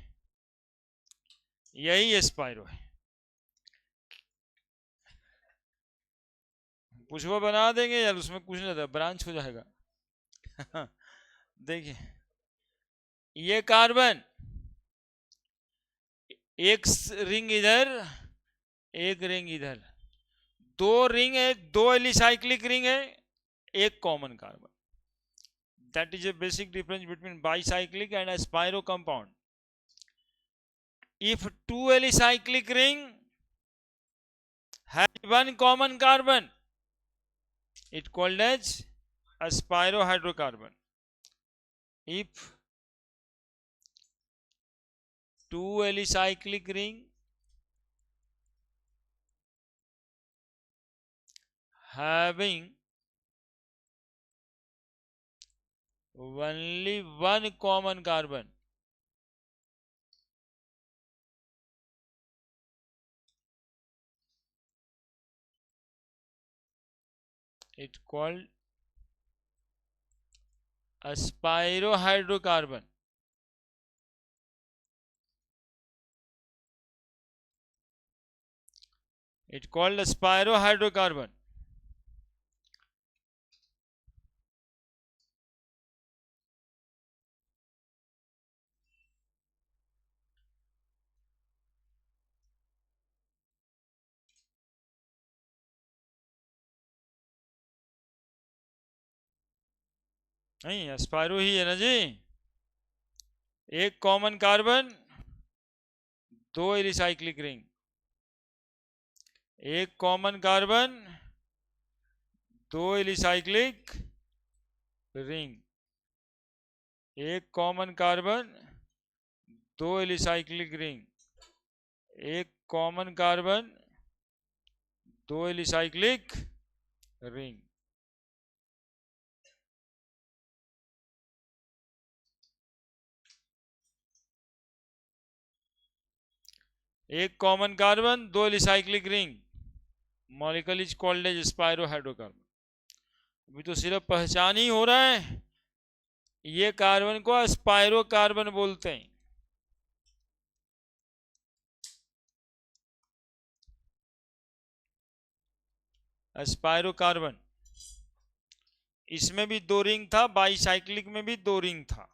यही स्पाइरो है। पुष्पा बना देंगे यार, उसमें कुछ नहीं था, ब्रांच हो जाएगा। देखिए ये कार्बन, एक रिंग इधर, एक रिंग इधर, दो रिंग है, दो एलिसाइक्लिक रिंग है, एक common carbon. That is a basic difference between bicyclic and a spiro compound. If two alicyclic ring has one common carbon, it called as a spirohydrocarbon. If two alicyclic ring having only one common carbon, it called a spirohydrocarbon. It called a spirohydrocarbon. नहीं, spiro ही है ना जी। एक common carbon, दो recyclic ring, एक common carbon, दो recyclic ring, एक कॉमन कार्बन, दो रिसाइक्लिक रिंग, एक कॉमन कार्बन, दो रिसाइक्लिक रिंग। एक कॉमन कार्बन, दो recyclic ring, molecule is called as spirohydrocarbon. अभी तो सिर्फ पहचान ही हो रहा है, ये कार्बन को स्पाइरो कार्बन बोलते हैं। स्पाइरो कार्बन, इसमें भी दो रिंग था, बाईसाइक्लिक में भी दो रिंग था,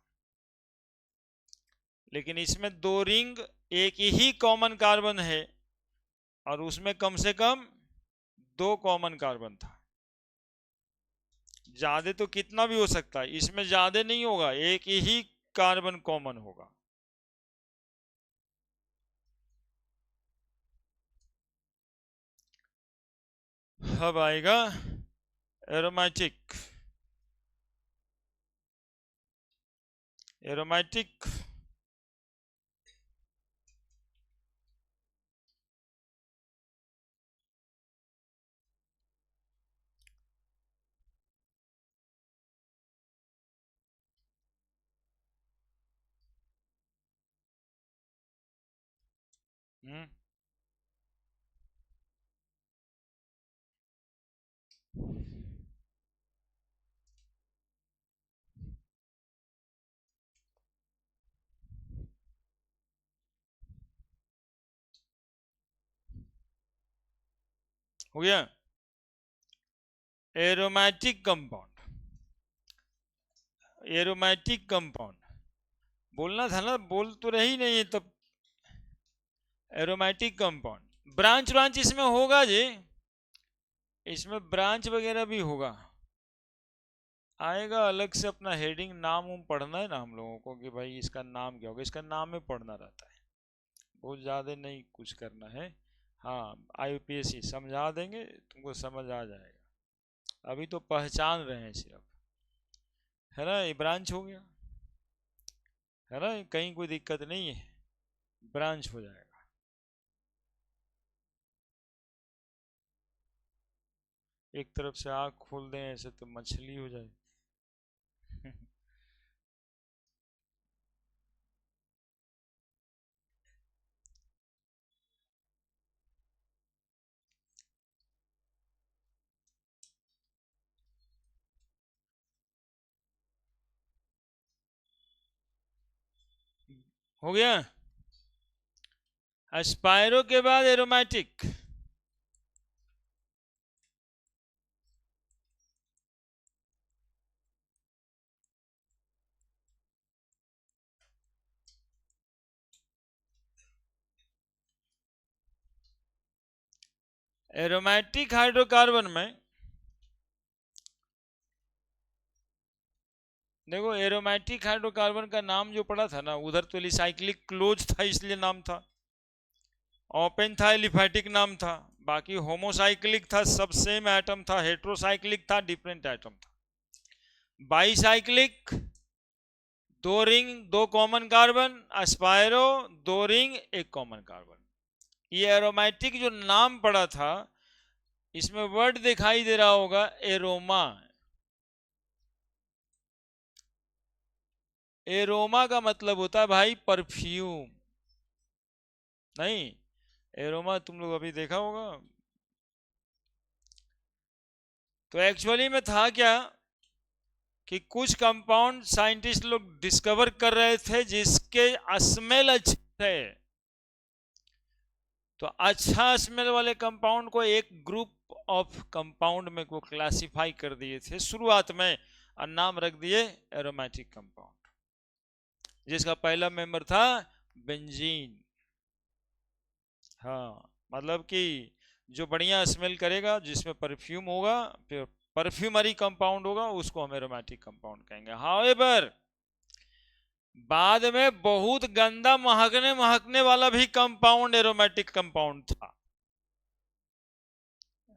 लेकिन इसमें दो रिंग, एक ही कॉमन कार्बन है, और उसमें कम से कम दो कॉमन कार्बन था। ज्यादा तो कितना भी हो सकता है, इसमें ज्यादा नहीं होगा, एक ही कार्बन कॉमन होगा। अब आएगा एरोमेटिक। एरोमेटिक हो गया। एरोमेटिक कंपाउंड, एरोमेटिक कंपाउंड बोलना था ना, बोल तो रही नहीं है तब। एरोमेटिक कंपाउंड ब्रांच ब्रांच इसमें होगा जी, इसमें ब्रांच वगैरह भी होगा, आएगा अलग से अपना हेडिंग, नाम उम पढ़ना है ना हम लोगों को कि भाई इसका नाम क्या होगा, इसका नाम में पढ़ना रहता है, बहुत ज़्यादा नहीं कुछ करना है। हाँ IUPAC समझा देंगे तुमको, समझ आ जाएगा, अभी तो पहचान रहे हैं सिर्फ, है ना। ये ब्रांच हो गया, है ना, कहीं कोई दिक्कत नहीं है, ब्रांच हो जाएगा। एक तरफ से आँख खोल दें ऐसे तो मछली हो जाए। हो गया। एस्पायरो के बाद एरोमेटिक, एरोमेटिक हाइड्रोकार्बन में देखो, एरोमेटिक हाइड्रोकार्बन का नाम जो पड़ा था ना, उधर तो एलिसाइक्लिक क्लोज था इसलिए नाम था, ओपन था एलिफैटिक नाम था, बाकी होमोसाइक्लिक था, सब सेम एटम था, हेट्रोसाइक्लिक था, डिफरेंट एटम था, बाईसाइक्लिक दो रिंग दो कॉमन कार्बन, एस्पायरो दो रिंग एक कॉमन कार्बन। ये एरोमेटिक जो नाम पड़ा था, इसमें वर्ड दिखाई दे रहा होगा एरोमा, एरोमा का मतलब होता है भाई परफ्यूम, नहीं एरोमा तुम लोग अभी देखा होगा। तो एक्चुअली में था क्या कि कुछ कंपाउंड साइंटिस्ट लोग डिस्कवर कर रहे थे जिसके स्मेल अच्छे थे, तो अच्छा स्मेल वाले कंपाउंड को एक ग्रुप ऑफ कंपाउंड में को क्लासिफाई कर दिए थे शुरुआत में, और नाम रख दिए एरोमेटिक कंपाउंड, जिसका पहला मेंबर था बेंजीन। हाँ मतलब कि जो बढ़िया स्मेल करेगा, जिसमें परफ्यूम होगा, फिर परफ्यूमरी कंपाउंड होगा, उसको हम एरोमेटिक कंपाउंड कहेंगे। हाउएवर बाद में बहुत गंदा महकने महकने वाला भी कंपाउंड एरोमेटिक कंपाउंड था,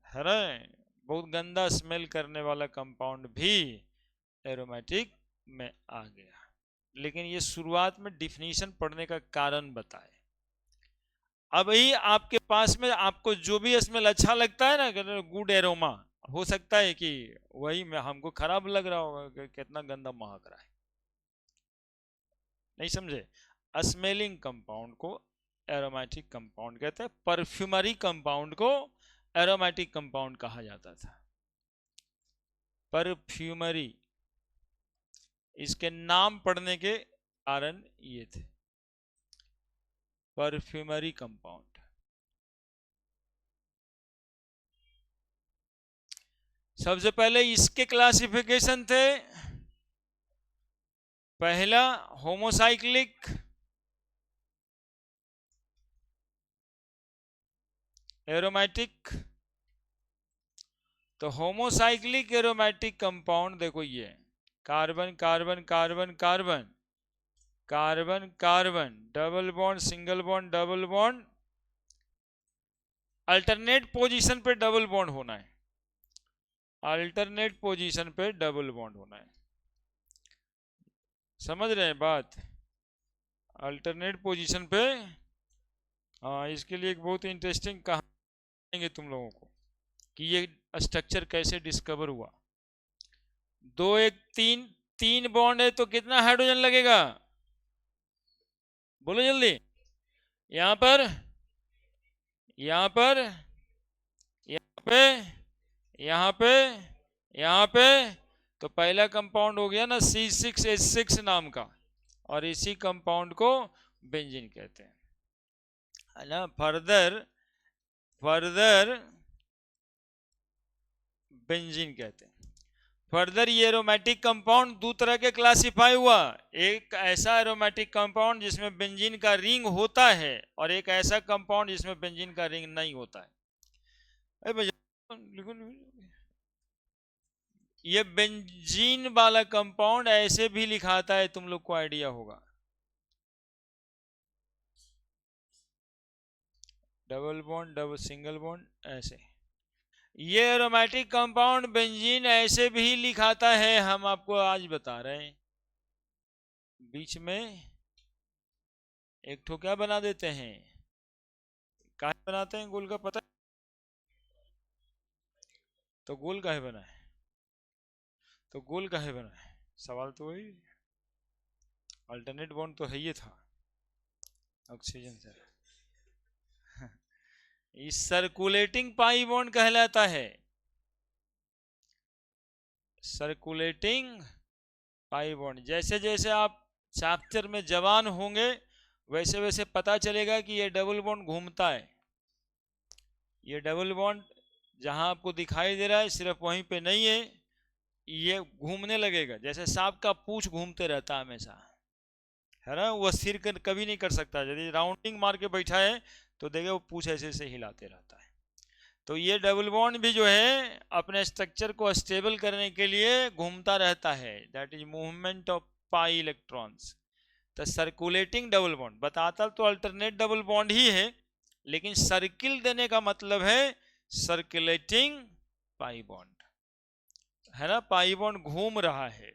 है ना, बहुत गंदा स्मेल करने वाला कंपाउंड भी एरोमेटिक में आ गया। लेकिन ये शुरुआत में डिफिनीशन पढ़ने का कारण बताए। अभी आपके पास में आपको जो भी स्मेल अच्छा लगता है ना, गुड एरोमा, हो सकता है कि वही में हमको खराब लग रहा होगा कि कितना गंदा महक रहा है, नहीं समझे। स्मेलिंग कंपाउंड को एरोमेटिक कंपाउंड कहते हैं, परफ्यूमरी कंपाउंड को एरोमेटिक कंपाउंड कहा जाता था। परफ्यूमरी, इसके नाम पढ़ने के कारण ये थे, परफ्यूमरी कंपाउंड। सबसे पहले इसके क्लासिफिकेशन थे, पहला होमोसाइक्लिक एरोमेटिक। तो होमोसाइक्लिक एरोमेटिक कंपाउंड देखो, ये carbon carbon carbon carbon carbon carbon, double bond single bond double bond, alternate position पे डबल बॉन्ड होना है, अल्टरनेट पोजीशन पे डबल बॉन्ड होना है। समझ रहे हैं बात? अल्टरनेट पोजीशन पे। हाँ, इसके लिए एक बहुत इंटरेस्टिंग कहानी देंगे तुम लोगों को कि ये स्ट्रक्चर कैसे डिस्कवर हुआ। दो एक तीन, तीन बॉन्ड है तो कितना हाइड्रोजन लगेगा? बोलो जल्दी। यहां पर, यहां पर, यहाँ पे, यहाँ पे, यहाँ पे। तो पहला कंपाउंड हो गया ना C6H6 नाम का, और इसी कंपाउंड को बेंजीन कहते हैं, है ना। फर्दर फर्दर बेंजीन कहते हैं। फर्दर ये एरोमेटिक कंपाउंड दो तरह के क्लासिफाई हुआ। एक ऐसा एरोमेटिक कंपाउंड जिसमें बेंजीन का रिंग होता है, और एक ऐसा कंपाउंड जिसमें बेंजीन का रिंग नहीं होता है। ये बेंजीन वाला कंपाउंड ऐसे भी लिखाता है, तुम लोग को आइडिया होगा, double bond, double single bond, ऐसे। ये एरोमेटिक कंपाउंड बेंजीन ऐसे भी लिखाता है, हम आपको आज बता रहे हैं। बीच में एक ठो क्या बना देते हैं, काहे बनाते हैं गोल का, पता है? तो गोल काहे बना है, तो गोल काहे बना है, सवाल तो वही। अल्टरनेट बॉन्ड तो है, ये था ऑक्सीजन से। इस सर्कुलेटिंग पाई बॉन्ड कहलाता है, सर्कुलेटिंग पाई बॉन्ड। जैसे जैसे आप चैप्टर में जवान होंगे, वैसे वैसे पता चलेगा कि ये डबल बॉन्ड घूमता है। ये डबल बॉन्ड जहां आपको दिखाई दे रहा है सिर्फ वहीं पे नहीं है, ये घूमने लगेगा। जैसे सांप का पूंछ घूमते रहता है हमेशा, है ना, वो स्थिर कभी नहीं कर सकता। यदि राउंडिंग मार के बैठा है तो देखिए वो पूंछ ऐसे ऐसे हिलाते रहता है। तो ये डबल बॉन्ड भी जो है अपने स्ट्रक्चर को स्टेबल करने के लिए घूमता रहता है, that is movement of pi electrons. तो सर्कुलेटिंग डबल बॉन्ड बताता तो अल्टरनेट डबल बॉन्ड ही है, लेकिन सर्किल देने का मतलब है सर्कुलेटिंग पाई बॉन्ड, है ना। पाई बॉन्ड घूम रहा है,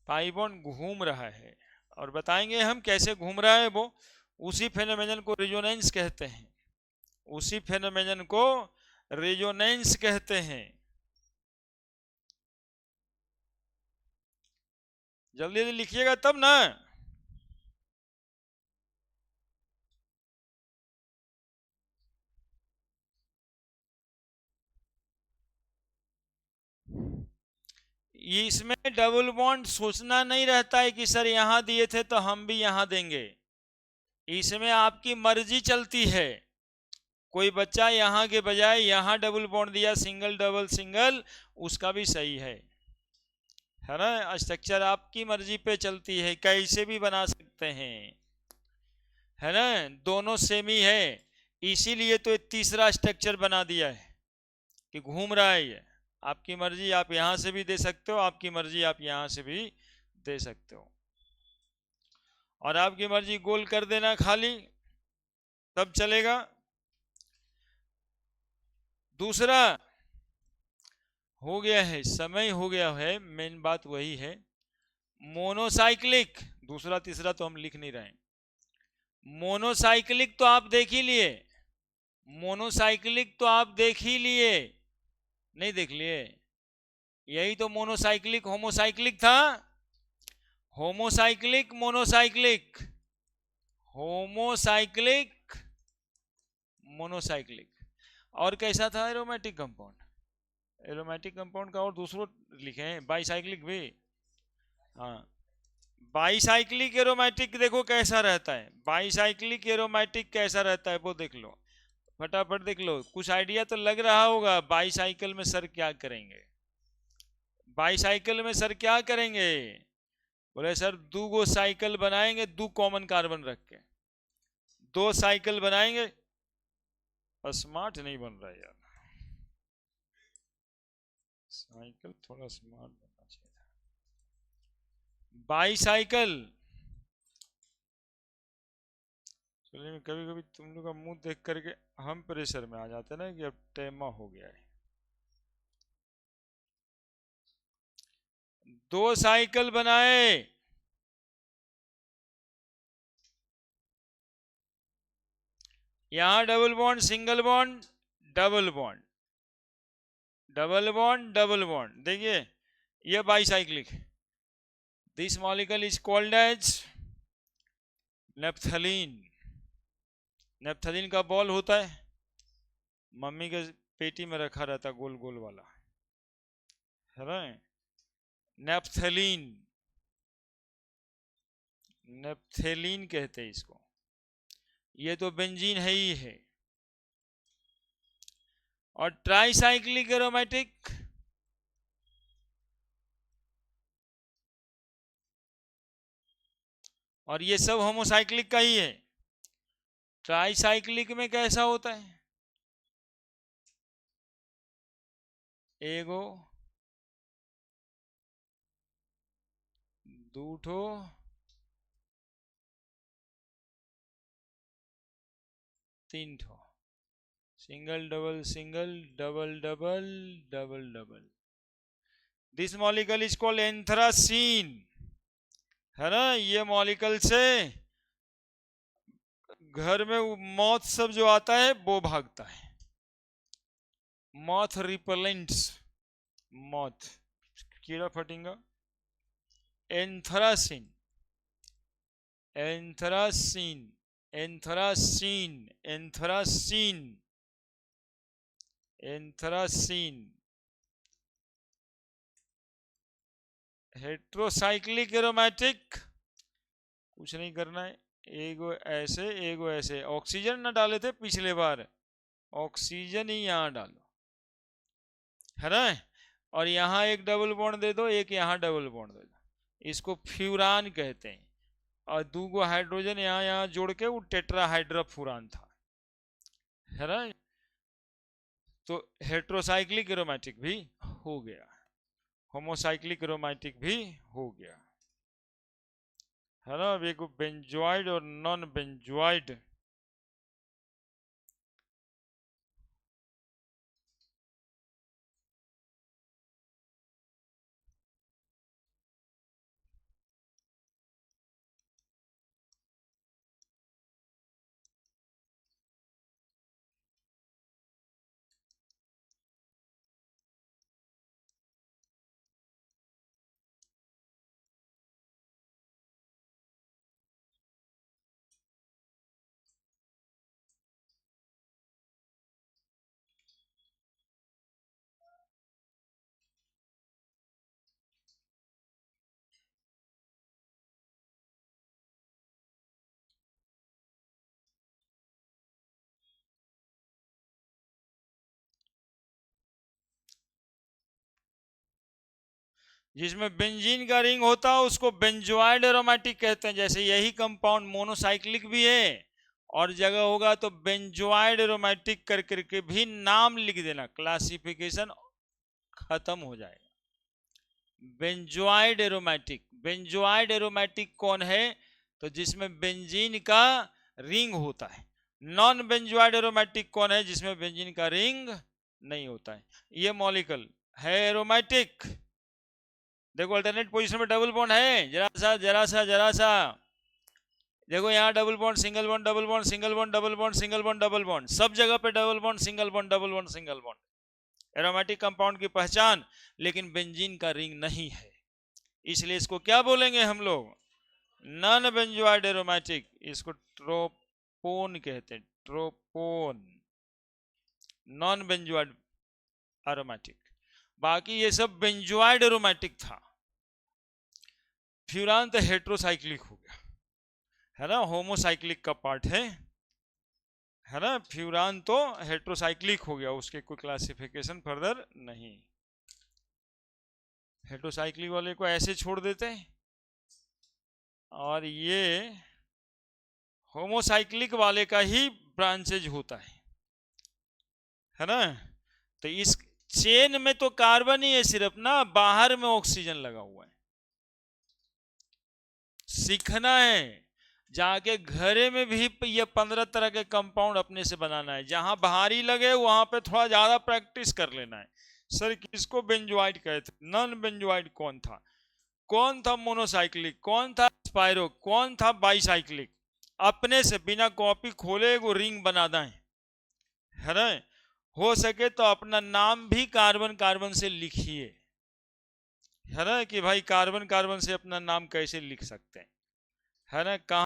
पाई बॉन्ड घूम रहा है, और बताएंगे हम कैसे घूम रहा है वो। उसी फेनोमेनन को रेजोनेंस कहते हैं, उसी फेनोमेनन को रेजोनेंस कहते हैं। जल्दी जल्दी लिखिएगा तब ना। इसमें डबल बॉन्ड सोचना नहीं रहता है कि सर यहां दिए थे तो हम भी यहां देंगे। इसमें आपकी मर्जी चलती है। कोई बच्चा यहां के बजाय यहां डबल बॉन्ड दिया, सिंगल डबल सिंगल, उसका भी सही है ना। स्ट्रक्चर आपकी मर्जी पे चलती है, कैसे भी बना सकते हैं, है ना। दोनों सेम ही है, इसीलिए तो तीसरा स्ट्रक्चर बना दिया है कि घूम रहा है ये। आपकी मर्जी, आप यहां से भी दे सकते हो, आपकी मर्जी आप यहां से भी दे सकते हो, और आपकी मर्जी गोल कर देना खाली, तब चलेगा। दूसरा हो गया है, समय हो गया है, मेन बात वही है, मोनोसाइक्लिक। दूसरा तीसरा तो हम लिख नहीं रहे। मोनोसाइक्लिक तो आप देख ही लिए, मोनोसाइक्लिक तो आप देख ही लिए, नहीं देख लिए? यही तो मोनोसाइक्लिक होमोसाइक्लिक था, होमोसाइक्लिक मोनोसाइक्लिक, होमोसाइक्लिक मोनोसाइक्लिक। और कैसा था एरोमेटिक कंपाउंड, एरोमेटिक कंपाउंड का और दूसरों लिखे हैं, बाईसाइक्लिक भी। हाँ, बाईसाइक्लिक एरोमेटिक देखो कैसा रहता है, बाईसाइक्लिक एरोमेटिक कैसा रहता है वो देख लो, फटाफट देख लो। कुछ आइडिया तो लग रहा होगा बाईसाइकिल में सर क्या करेंगे, बाईसाइकिल में सर क्या करेंगे? बोले सर दो गो साइकिल बनाएंगे, दो कॉमन कार्बन रख के दो साइकिल बनाएंगे। स्मार्ट नहीं बन रहा यार, साइकिल थोड़ा स्मार्ट बनना चाहिए था। बाईसाइकिल, चलिए कभी कभी तुम लोग का मुंह देख करके हम प्रेशर में आ जाते ना कि अब टेमा हो गया है। दो साइकिल बनाए, यहां double bond, single bond, double bond, double bond, double bond. देखिए ये bicyclic. This molecule is called as naphthalene. Naphthalene का बॉल होता है, मम्मी के पेटी में रखा रहता गोल गोल वाला, है ना, नेप्थलीन। नेप्थलीन कहते हैं इसको। ये तो बेंजीन है ही है। और ट्राइसाइक्लिक एरोमेटिक, और ये सब होमोसाइक्लिक का ही है। ट्राइसाइक्लिक में कैसा होता है, एगो, दूठो, तीन ठो, single double single, double double, double double. This molecule is called anthracene, है ना। ये मॉलिक्यूल से घर में मौत सब जो आता है वो भागता है। मौत रिपेलेंट्स, मौत, कीड़ा फटिंगा। Anthracene, anthracene, anthracene, anthracene, anthracene. Heterocyclic aromatic, कुछ नहीं करना है, एगो ऐसे एगो ऐसे। ऑक्सीजन ना डाले थे पिछले बार, ऑक्सीजन ही यहां डालो, है ना। और यहां एक डबल बॉन्ड दे दो, एक यहां डबल बॉन्ड दे दो, इसको फ्यूरान कहते हैं। और दूगो हाइड्रोजन यहां यहां जोड़ के वो टेट्राहाइड्रोफुरान था, है ना। तो हेट्रोसाइक्लिक एरोमेटिक भी हो गया, होमोसाइक्लिक एरोमेटिक भी हो गया, है ना। अब एक बेंजोइड और नॉन बेंजोइड। जिसमें बेंजीन का रिंग होता है उसको बेंजोइड एरोमेटिक कहते हैं। जैसे यही कंपाउंड मोनोसाइक्लिक भी है और जगह होगा तो बेंजोइड एरोमेटिक कर करके भी नाम लिख देना, क्लासिफिकेशन खत्म हो जाएगा। बेंजोइड एरोमेटिक, बेंजोइड एरोमेटिक कौन है, तो जिसमें बेंजीन का रिंग होता है। नॉन बेंजोइड एरोमेटिक कौन है, जिसमें बेंजीन का रिंग नहीं होता है। ये मॉलिक्यूल है एरोमेटिक। देखो अल्टरनेट पोजीशन में डबल बॉन्ड है, जरा सा जरा सा जरा सा। देखो यहाँ double bond, single bond, double bond, single bond, double bond, single bond, double bond, सब जगह पे double bond, single bond, double bond, single bond. Aromatic compound की पहचान, लेकिन बेंजीन का रिंग नहीं है, इसलिए इसको क्या बोलेंगे हम लोग, नॉन बेंजोइड एरोमेटिक। इसको ट्रोपोन कहते हैं, ट्रोपोन, नॉन बेंजोइड एरोमेटिक। बाकी ये सब बेंजोइड एरोमेटिक था। फ्यूरान तो हेट्रोसाइक्लिक हो गया, है ना, होमोसाइक्लिक का पार्ट है ना। फ्यूरान तो हेट्रोसाइक्लिक हो गया, उसके कोई क्लासिफिकेशन फर्दर नहीं। हेट्रोसाइक्लिक वाले को ऐसे छोड़ देते हैं, और ये होमोसाइक्लिक वाले का ही ब्रांचेज होता है ना। तो इस चेन में तो कार्बन ही है सिर्फ ना, बाहर में ऑक्सीजन लगा हुआ है। सीखना है, जाके घरे में भी ये 15 तरह के कंपाउंड अपने से बनाना है। जहां भारी लगे वहां पे थोड़ा ज्यादा प्रैक्टिस कर लेना है। सर किसको बेंजोइड कहते, नॉन बेंजोइड कौन था मोनोसाइक्लिक, कौन था स्पाइरो, कौन था बाईसाइक्लिक, अपने से बिना कॉपी खोले एगो रिंग बना दें, है ना। हो सके तो अपना नाम भी कार्बन कार्बन से लिखिए, है ना, कि भाई कार्बन कार्बन से अपना नाम कैसे लिख सकते हैं, है ना। कहाँ